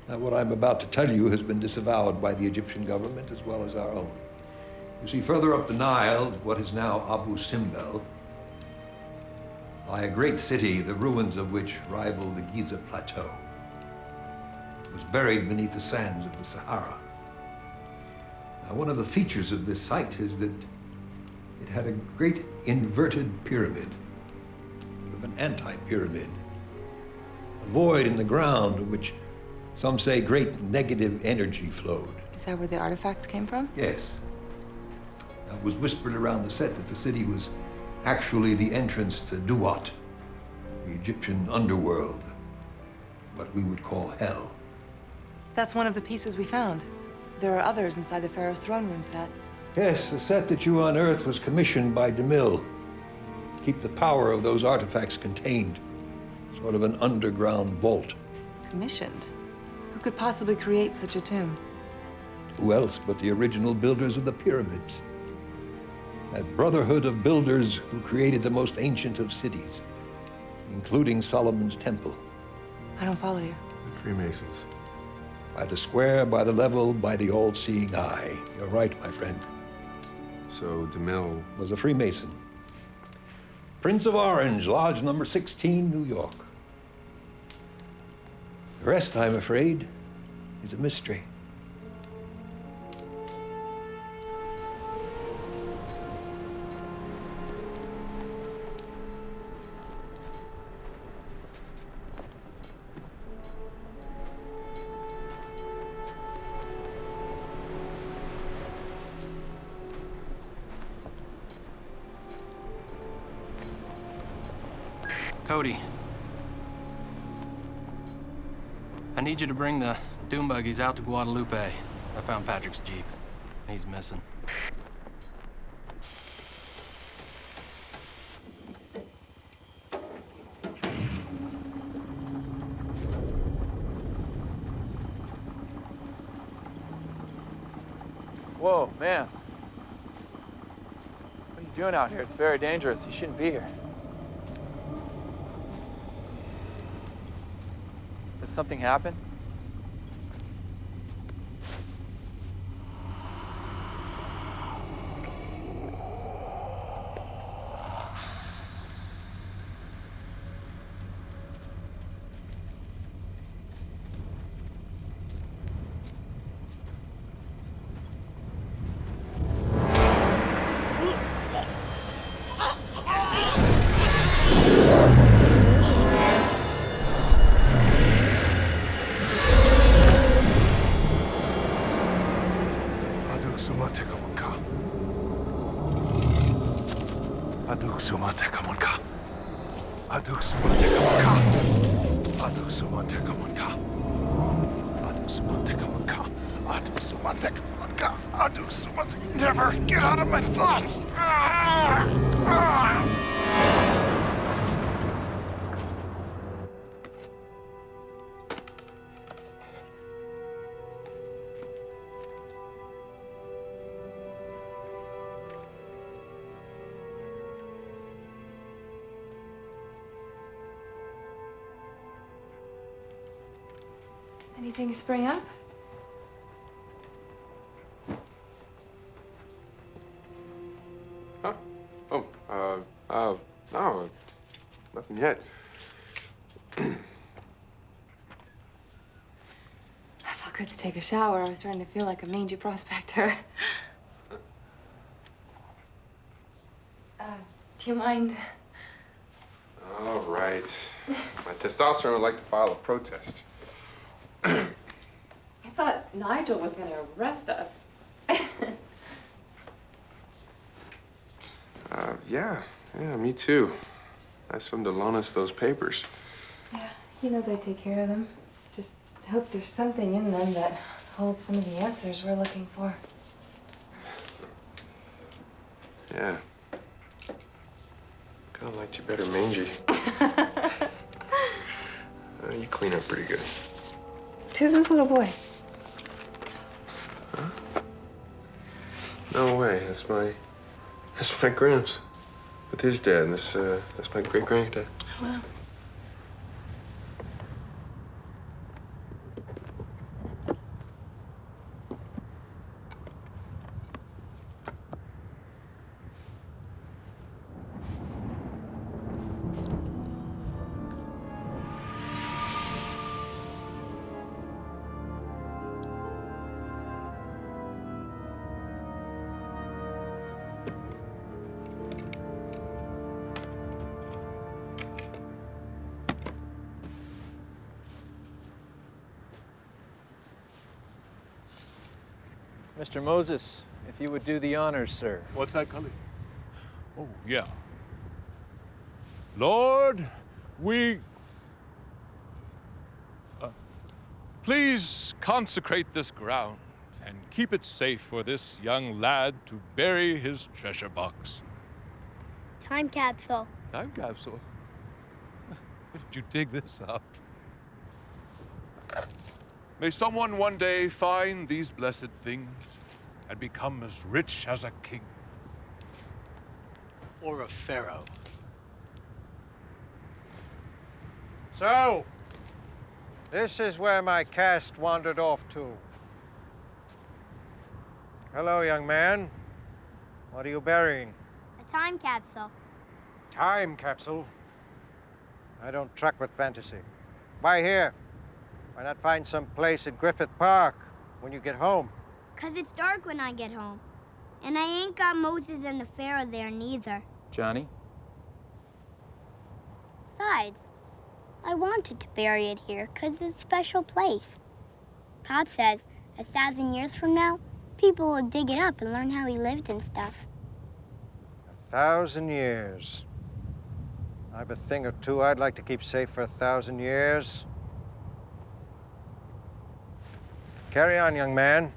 Now, what I'm about to tell you has been disavowed by the Egyptian government as well as our own. You see, further up the Nile, what is now Abu Simbel, lie a great city, the ruins of which rival the Giza Plateau. It was buried beneath the sands of the Sahara. Now, one of the features of this site is that it had a great inverted pyramid, sort of an anti-pyramid, a void in the ground in which some say great negative energy flowed. Is that where the artifacts came from? Yes. Now, it was whispered around the set that the city was actually the entrance to Duat, the Egyptian underworld, what we would call hell. That's one of the pieces we found. There are others inside the Pharaoh's throne room set. Yes, the set that you unearthed was commissioned by DeMille to keep the power of those artifacts contained, sort of an underground vault. Commissioned? Who could possibly create such a tomb? Who else but the original builders of the pyramids? That brotherhood of builders who created the most ancient of cities, including Solomon's temple. I don't follow you. The Freemasons. By the square, by the level, by the all-seeing eye. You're right, my friend. So DeMille was a Freemason. Prince of Orange, Lodge number 16, New York. The rest, I'm afraid, is a mystery. Cody, I need you to bring the dune buggies out to Guadalupe. I found Patrick's Jeep. He's missing. Whoa, man. What are you doing out here? It's very dangerous. You shouldn't be here. Did something happen? Never get out of my thoughts! Anything spring up? No, nothing yet. I felt good to take a shower. I was starting to feel like a mangy prospector. Do you mind? All right. My testosterone would like to file a protest. I thought Nigel was gonna arrest us. Yeah, me too. Nice of him to loan us those papers. Yeah, he knows I take care of them. Just hope there's something in them that holds some of the answers we're looking for. Yeah. Kind of liked you better, mangy. You clean up pretty good. Who's this little boy? No way. That's my Gramps with his dad, and that's my great-granddad. Wow. Mr. Moses, if you would do the honors, sir. What's that, Cully? Oh, yeah. Lord, we... please consecrate this ground and keep it safe for this young lad to bury his treasure box. Time capsule. Time capsule? Where did you dig this up? May someone one day find these blessed things and become as rich as a king. Or a pharaoh. So, this is where my cast wandered off to. Hello, young man. What are you burying? A time capsule. Time capsule? I don't truck with fantasy. Why here? Why not find some place at Griffith Park when you get home? 'Cause it's dark when I get home. And I ain't got Moses and the Pharaoh there neither. Johnny? Besides, I wanted to bury it here 'cause it's a special place. Pop says 1,000 years from now, people will dig it up and learn how he lived and stuff. 1,000 years. I've a thing or two I'd like to keep safe for 1,000 years. Carry on, young man.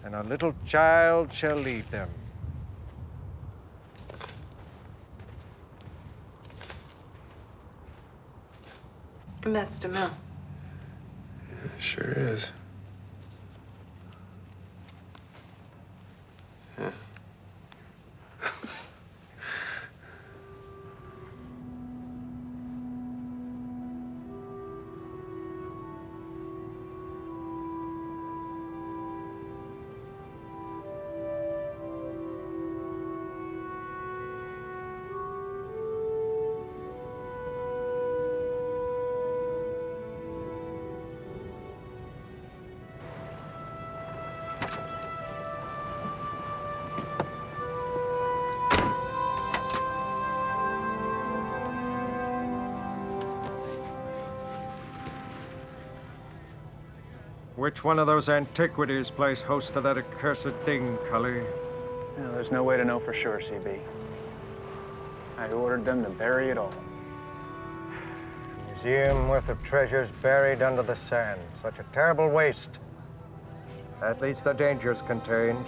And a little child shall lead them. And that's DeMille. Sure is. Yeah. Which one of those antiquities plays host to that accursed thing, Cully? There's no way to know for sure, CB. I ordered them to bury it all. Museum worth of treasures buried under the sand. Such a terrible waste. At least the danger's contained.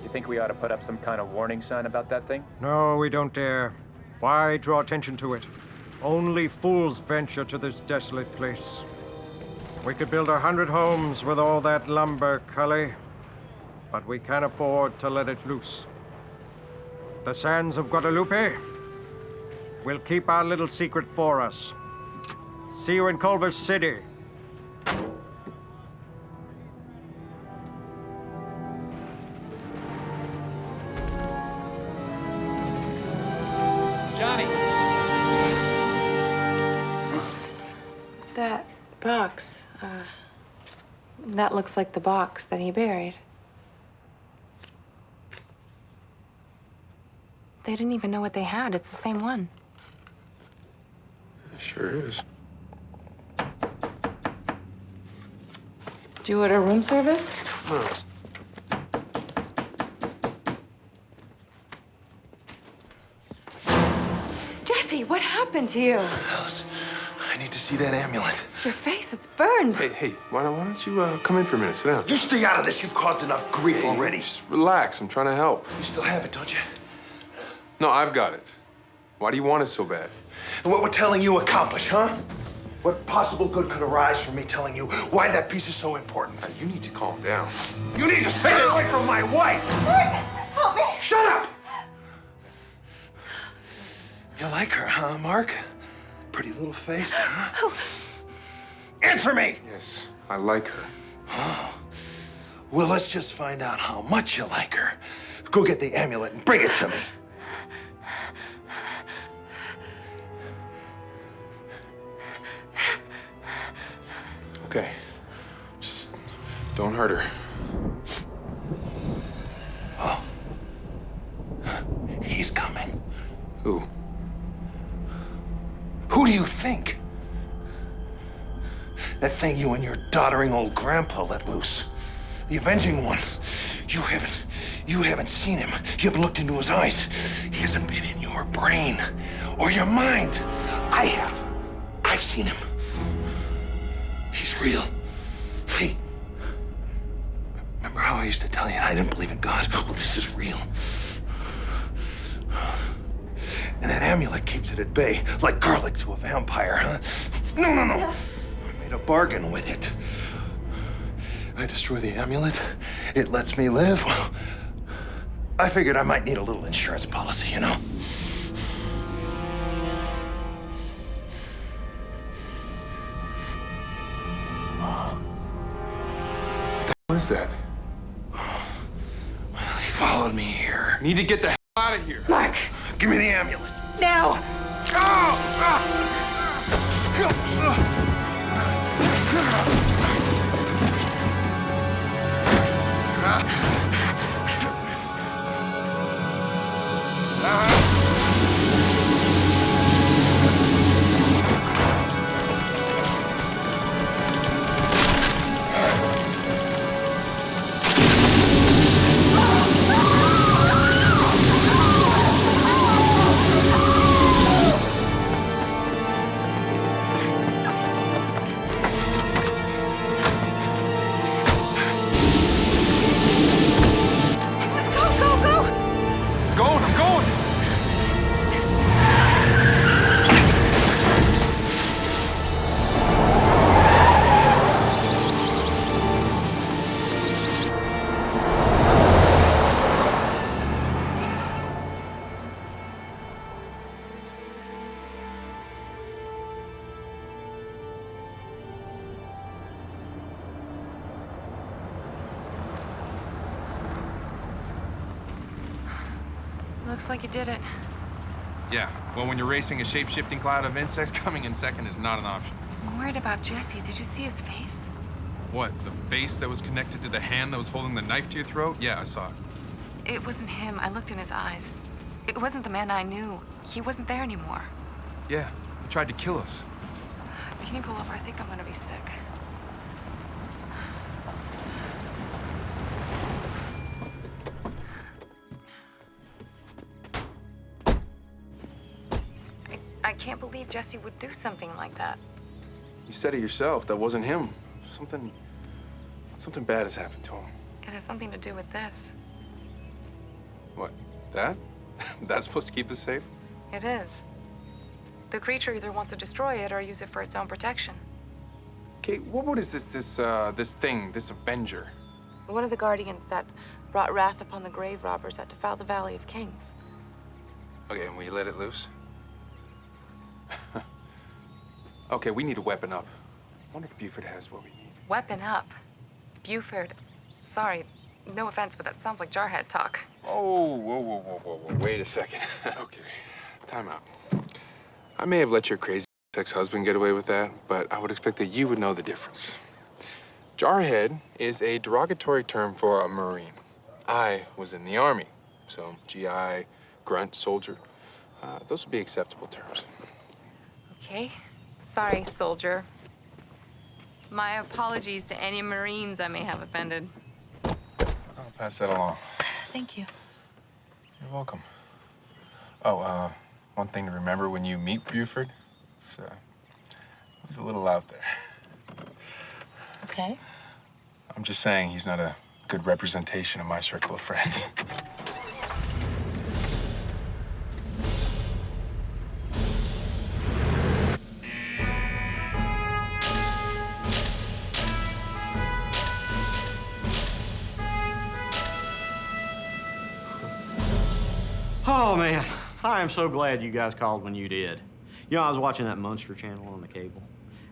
You think we ought to put up some kind of warning sign about that thing? No, we don't dare. Why draw attention to it? Only fools venture to this desolate place. We could build 100 homes with all that lumber, Cully, but we can't afford to let it loose. The sands of Guadalupe will keep our little secret for us. See you in Culver City. Johnny! That box, that looks like the box that he buried. They didn't even know what they had. It's the same one. It sure is. Did you order room service? No. Jesse, what happened to you? Alice, I need to see that amulet. Your face, it's burned. Hey, why don't you come in for a minute? Sit down. You stay out of this. You've caused enough grief already. Just relax. I'm trying to help. You still have it, don't you? No, I've got it. Why do you want it so bad? And what we're telling you accomplish, huh? What possible good could arise from me telling you why that piece is so important? You need to calm down. You need to stay away from my wife! Help me! Shut up! You like her, huh, Mark? Pretty little face, huh? Answer me! Yes, I like her. Well, let's just find out how much you like her. Go get the amulet and bring it to me. Okay. Just don't hurt her. Oh. He's coming. Who? Who do you think? That thing you and your doddering old grandpa let loose. The avenging one. You haven't seen him. You haven't looked into his eyes. He hasn't been in your brain or your mind. I have. I've seen him. He's real. Hey, remember how I used to tell you I didn't believe in God? Well, this is real. And that amulet keeps it at bay, like garlic to a vampire, huh? No. I made a bargain with it. I destroy the amulet, it lets me live. Well, I figured I might need a little insurance policy, you know? What is that? Well, he followed me here. Need to get the hell out of here. Mark, give me the amulet. Now! Looks like you did it. Yeah, well, when you're racing a shape-shifting cloud of insects, coming in second is not an option. I'm worried about Jesse. Did you see his face? What, the face that was connected to the hand that was holding the knife to your throat? Yeah, I saw it. It wasn't him. I looked in his eyes. It wasn't the man I knew. He wasn't there anymore. Yeah, he tried to kill us. Can you pull over? I think I'm gonna be sick. I can't believe Jesse would do something like that. You said it yourself. That wasn't him. Something bad has happened to him. It has something to do with this. What? That? That's supposed to keep us safe? It is. The creature either wants to destroy it or use it for its own protection. Okay, what is this thing, this Avenger? One of the guardians that brought wrath upon the grave robbers that defiled the Valley of Kings. Okay, and we let it loose? Okay, we need to weapon up. I wonder if Buford has what we need. Weapon up. Buford. Sorry, no offense, but that sounds like jarhead talk. Oh, whoa. Wait a second. Okay, time out. I may have let your crazy ex-husband get away with that, but I would expect that you would know the difference. Jarhead is a derogatory term for a Marine. I was in the Army, so GI, grunt, soldier, those would be acceptable terms. Okay. Sorry, soldier. My apologies to any Marines I may have offended. I'll pass that along. Thank you. You're welcome. Oh, one thing to remember when you meet Buford, he's a little out there. Okay. I'm just saying he's not a good representation of my circle of friends. Oh, man. I am so glad you guys called when you did. You know, I was watching that Munster channel on the cable,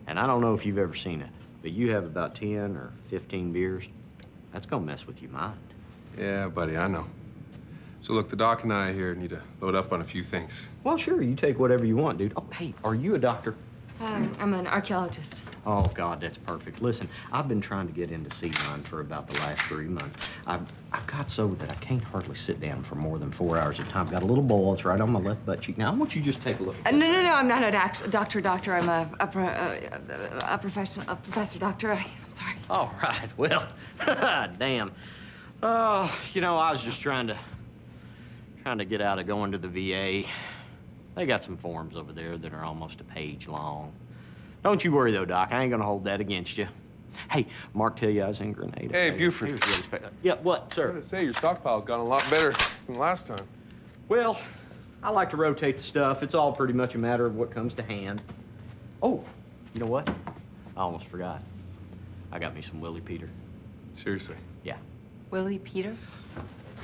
and I don't know if you've ever seen it, but you have about 10 or 15 beers. That's gonna mess with your mind. Yeah, buddy, I know. So look, the doc and I here need to load up on a few things. Well, sure, you take whatever you want, dude. Oh, hey, are you a doctor? I'm an archaeologist. Oh, God, that's perfect. Listen, I've been trying to get into sea mine for about the last 3 months. I've got so that I can't hardly sit down for more than 4 hours at a time. Got a little boil, it's right on my left butt cheek. Now, I want you to just take a look. No, I'm not a doctor. I'm a professor doctor. I'm sorry. All right, well, damn. You know, I was just trying to get out of going to the VA. They got some forms over there that are almost a page long. Don't you worry, though, Doc. I ain't gonna hold that against you. Hey, Mark tell you I was in Grenada. Hey, Buford. Yeah, what, sir? I was gonna say, your stockpile's gotten a lot better than last time. Well, I like to rotate the stuff. It's all pretty much a matter of what comes to hand. Oh, you know what? I almost forgot. I got me some Willie Peter. Seriously? Yeah. Willie Peter?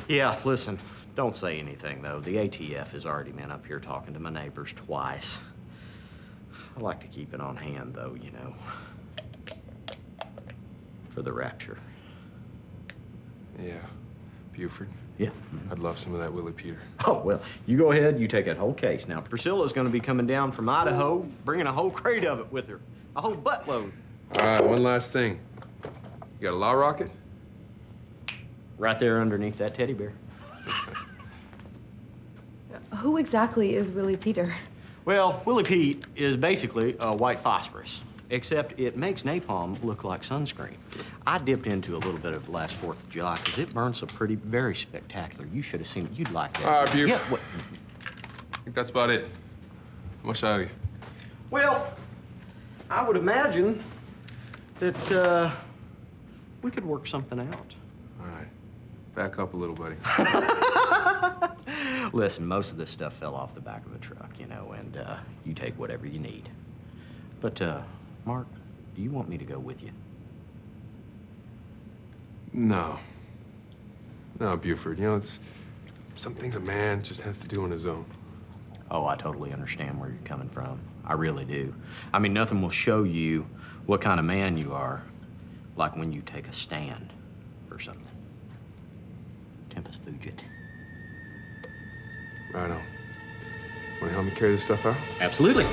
Yeah, listen, don't say anything, though. The ATF has already been up here talking to my neighbors twice. I like to keep it on hand, though, you know, for the rapture. Yeah. Buford? Yeah. I'd love some of that Willie Peter. Oh, well, you go ahead, you take that whole case. Now, Priscilla's gonna be coming down from Idaho, bringing a whole crate of it with her. A whole buttload. All right, one last thing. You got a law rocket? Right there underneath that teddy bear. Who exactly is Willie Peter? Well, Willie Pete is basically a white phosphorus, except it makes napalm look like sunscreen. I dipped into a little bit of last 4th of July because it burns so pretty, very spectacular. You should have seen it. You'd like that. All right, Buf. Yeah, what? I think that's about it. How much are you? Well, I would imagine that we could work something out. All right. Back up a little, buddy. Listen, most of this stuff fell off the back of a truck, you know, and you take whatever you need. But, Mark, do you want me to go with you? No. No, Buford. You know, it's some things a man just has to do on his own. Oh, I totally understand where you're coming from. I really do. I mean, nothing will show you what kind of man you are like when you take a stand for something. Tempus fugit. Right on. Want to help me carry this stuff out? Absolutely.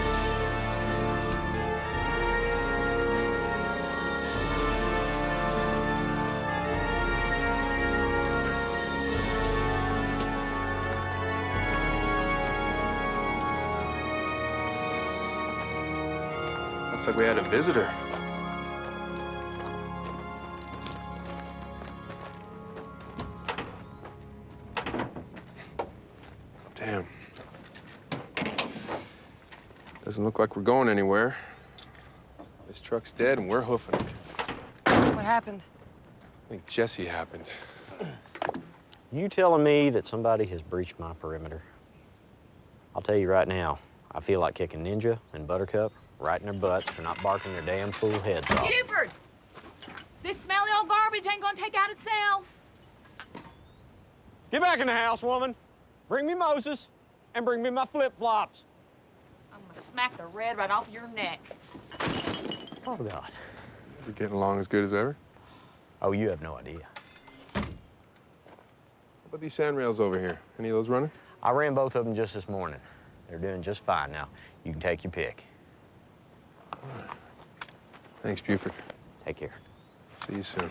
Looks like we had a visitor. Damn. Doesn't look like we're going anywhere. This truck's dead and we're hoofing it. What happened? I think Jesse happened. You telling me that somebody has breached my perimeter? I'll tell you right now, I feel like kicking Ninja and Buttercup right in their butts for not barking their damn fool heads off. Buford! This smelly old garbage ain't gonna take out itself. Get back in the house, woman. Bring me Moses and bring me my flip-flops. I'm gonna smack the red right off your neck. Oh, God. Is it getting along as good as ever? Oh, you have no idea. What about these sandrails over here? Any of those running? I ran both of them just this morning. They're doing just fine now. You can take your pick. Thanks, Buford. Take care. See you soon.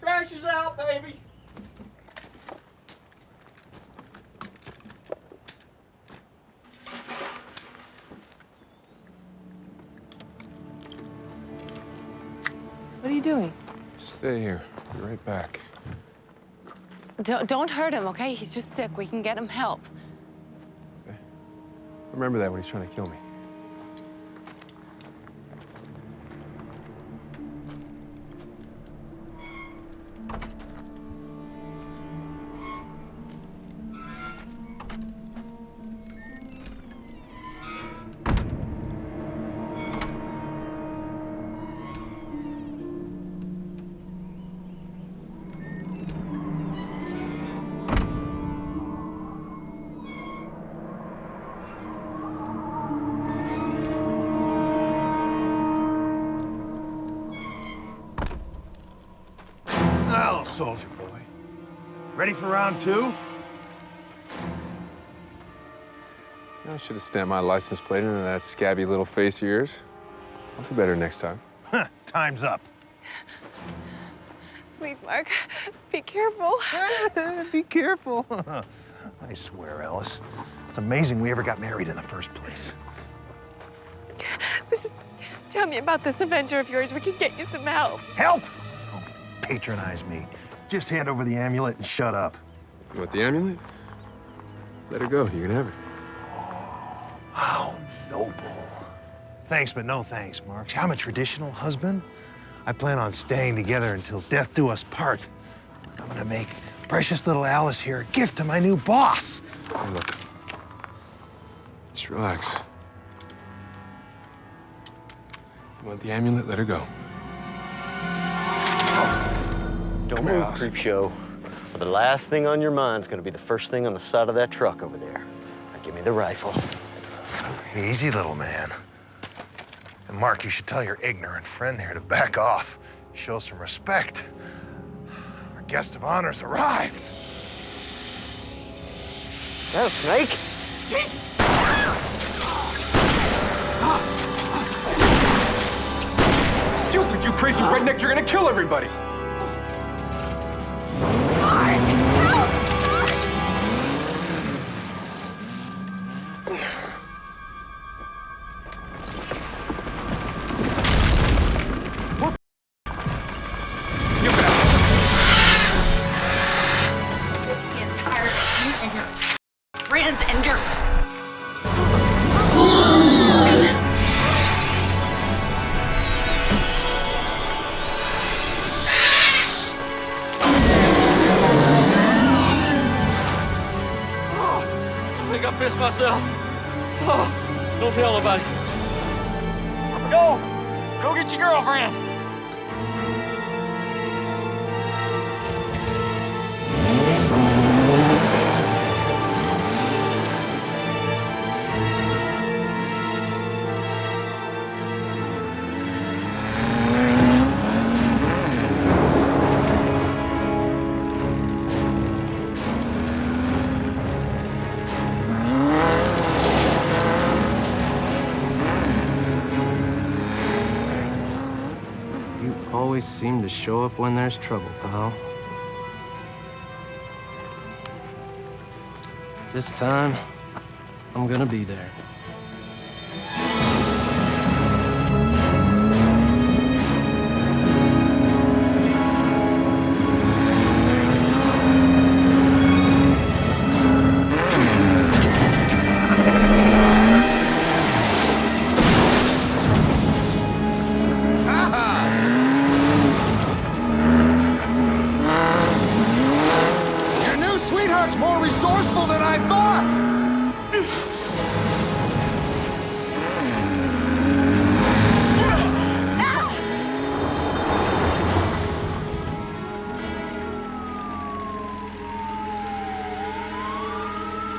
Trash is out, baby. What are you doing? Stay here. Be right back. Don't hurt him, okay? He's just sick. We can get him help. Remember that when he's trying to kill me. soldier boy. Ready for round 2? I should have stamped my license plate into that scabby little face of yours. I'll do better next time. Time's up. Please, Mark, be careful. Be careful. I swear, Alice, it's amazing we ever got married in the first place. But just tell me about this adventure of yours. We can get you some help. Help? Don't patronize me. Just hand over the amulet and shut up. You want the amulet? Let her go. You can have it. How noble. Thanks, but no thanks, Mark. I'm a traditional husband. I plan on staying together until death do us part. I'm gonna make precious little Alice here a gift to my new boss. Hey, look. Just relax. You want the amulet? Let her go. Don't move, creep show. The last thing on your mind's gonna be the first thing on the side of that truck over there. Now give me the rifle. Easy, little man. And Mark, you should tell your ignorant friend here to back off. Show some respect. Our guest of honor's arrived. Is that a snake? Stupid, you crazy redneck, you're gonna kill everybody. Friends and your... I think I pissed myself. Oh, don't tell nobody. Go get your girlfriend. Always seem to show up when there's trouble, pal. This time, I'm gonna be there.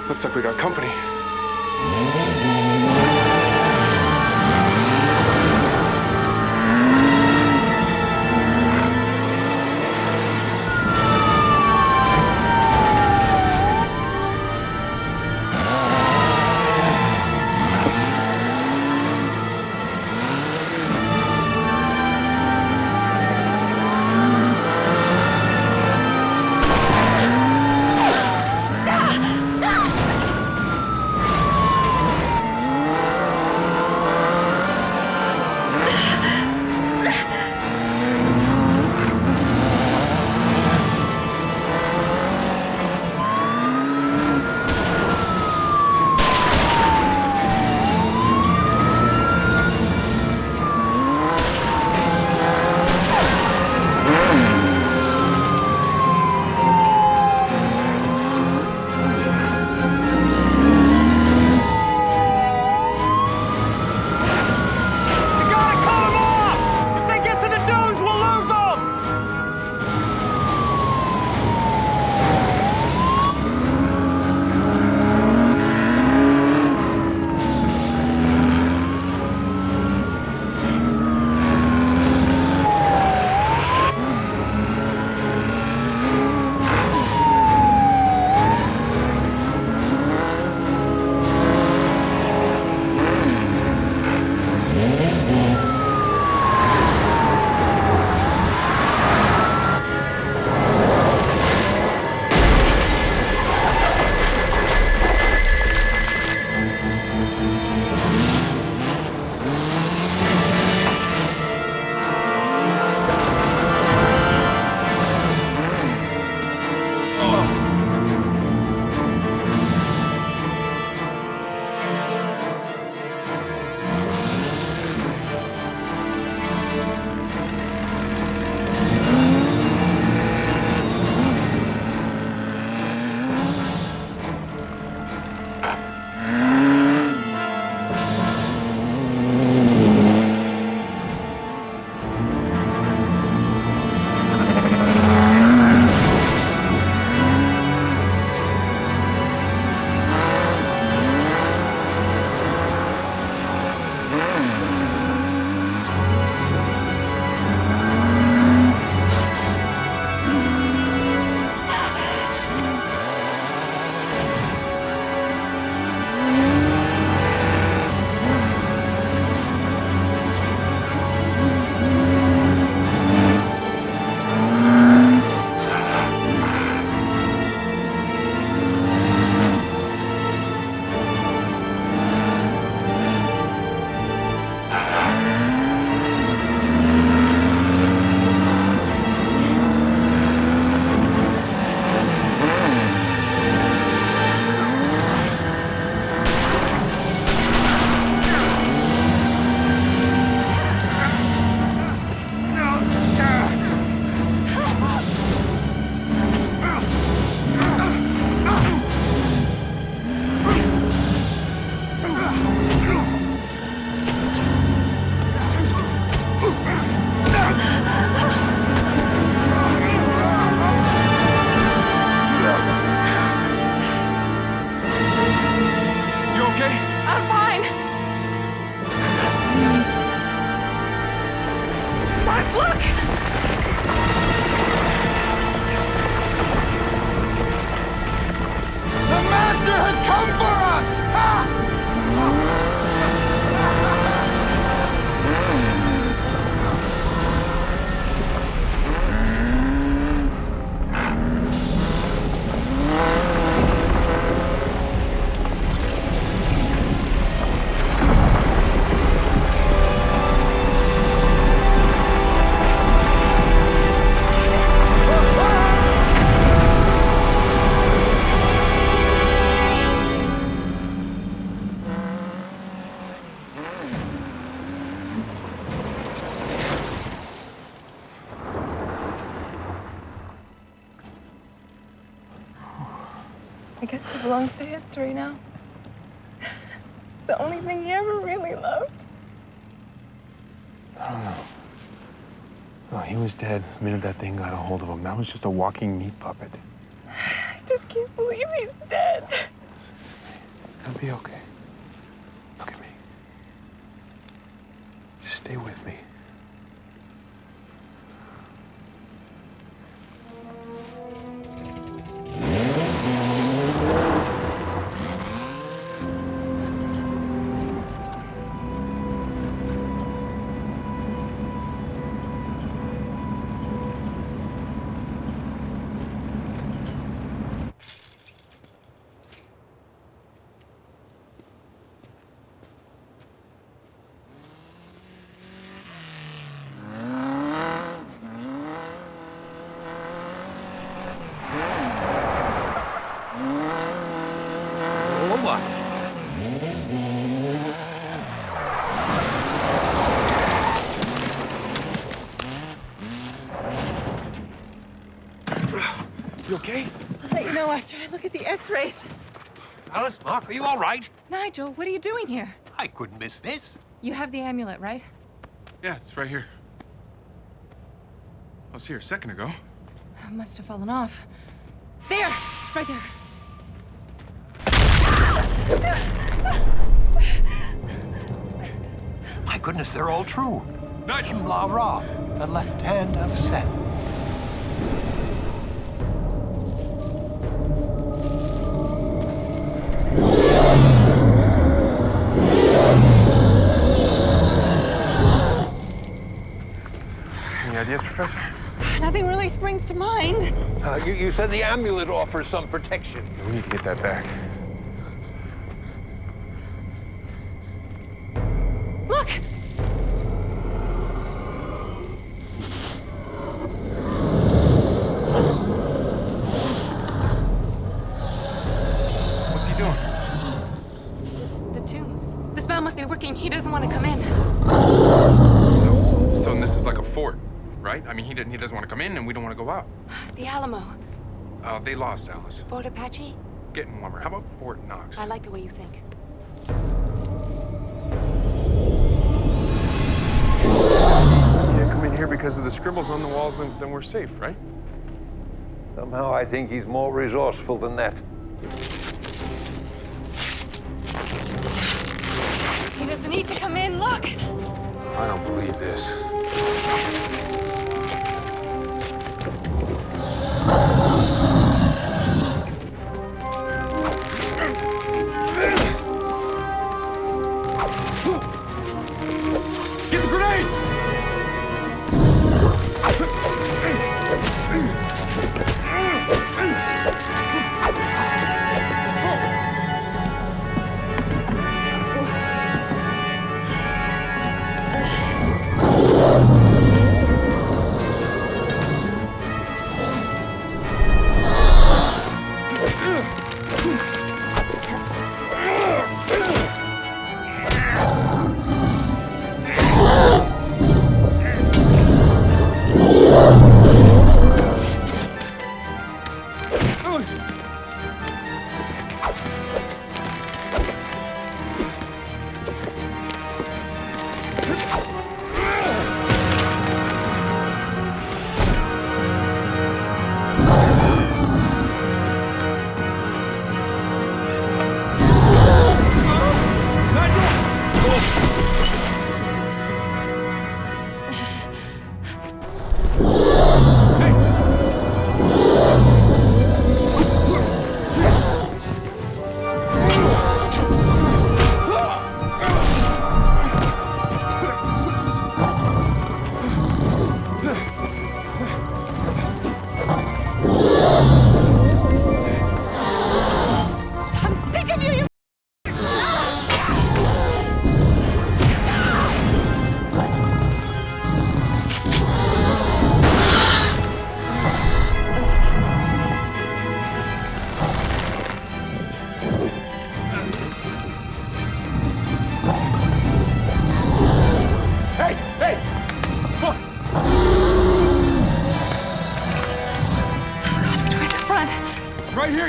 Looks like we got company. Look! The Master has come for us! Ha! I guess he belongs to history now. It's the only thing he ever really loved. I don't know. No, he was dead the minute that thing got a hold of him. That was just a walking meat puppet. I just can't believe he's dead. It'll be okay. Look at me. Just stay with me. You okay? I'll let you know after I look at the x-rays. Alice, Mark, are you all right? Nigel, what are you doing here? I couldn't miss this. You have the amulet, right? Yeah, it's right here. I was here a second ago. It must have fallen off. There! It's right there. My goodness, they're all true. Nigel. La Ra, the left hand of Seth. Any ideas, Professor? Nothing really springs to mind. You said the amulet offers some protection. Yeah, we need to get that back. Look! What's he doing? The tomb. The spell must be working. He doesn't want to come in. So this is like a fort, right? I mean, he doesn't want to come in, and we don't want to go out. The Alamo. They lost, Alice. Fort Apache? Getting warmer. How about Fort Knox? I like the way you think. Can't come in here because of the scribbles on the walls, then we're safe, right? Somehow I think he's more resourceful than that. He doesn't need to come in. Look! I don't believe this. Get the grenades!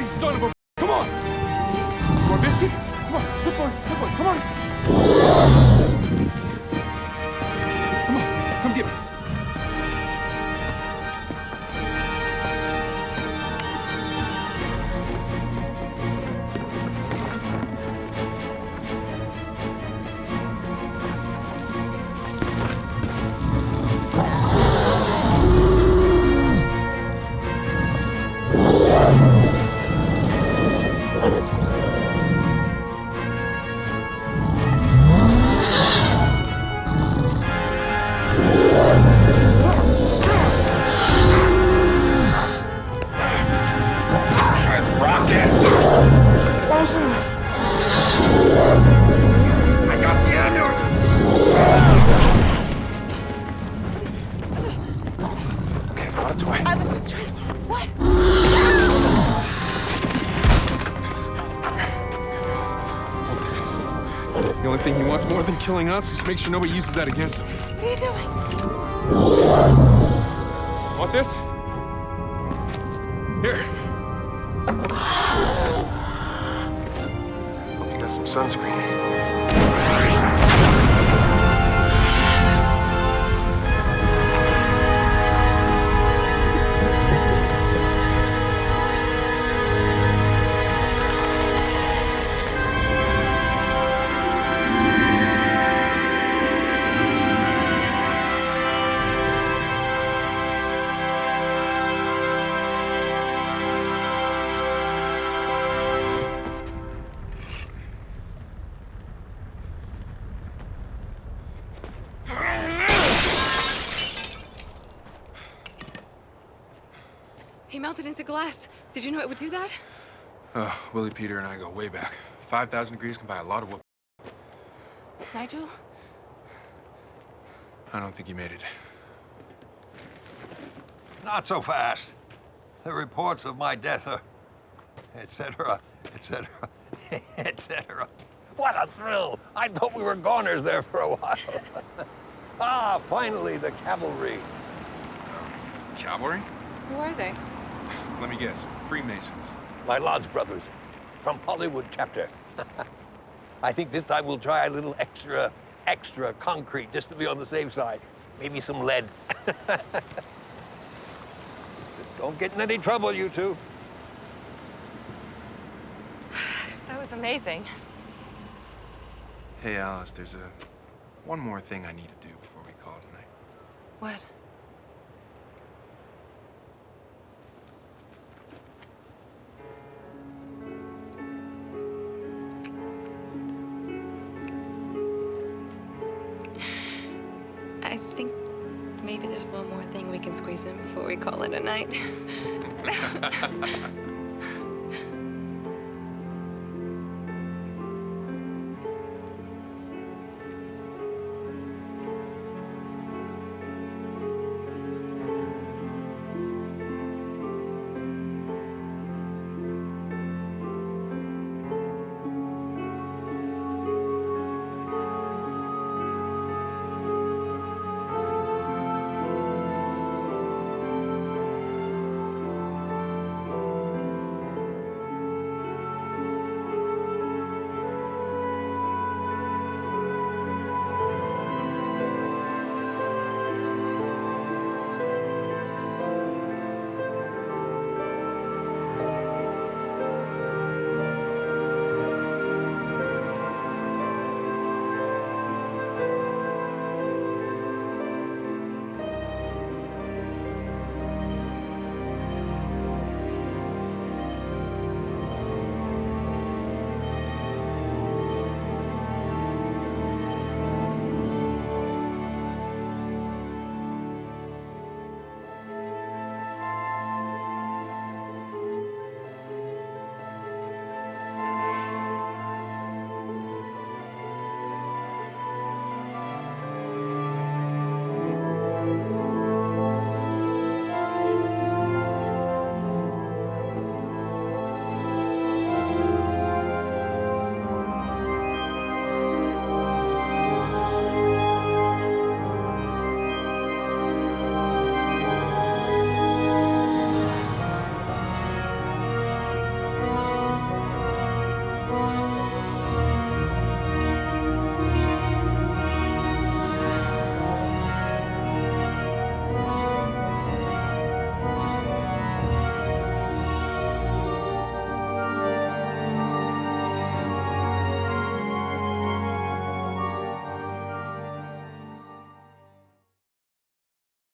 hurry, son of a... Come on! You want biscuit? Come on, good boy, come on! Come on, come get me. I was just trying to... What? Hold this. The only thing he wants more than killing us is to make sure nobody uses that against him. What are you doing? Want this? Here. Hope you got some sunscreen. He melted into glass. Did you know it would do that? Willie, Peter, and I go way back. 5,000 degrees can buy a lot of whoop. Nigel? I don't think he made it. Not so fast. The reports of my death are... etc., etc., etc. What a thrill! I thought we were goners there for a while. Ah, finally, the cavalry. Cavalry? Who are they? Let me guess. Freemasons. My lodge brothers from Hollywood chapter. I think this time we'll try a little extra concrete just to be on the safe side. Maybe some lead. Just don't get in any trouble, you two. That was amazing. Hey, Alice, there's one more thing I need to do before we call it a night. What? I think maybe there's one more thing we can squeeze in before we call it a night.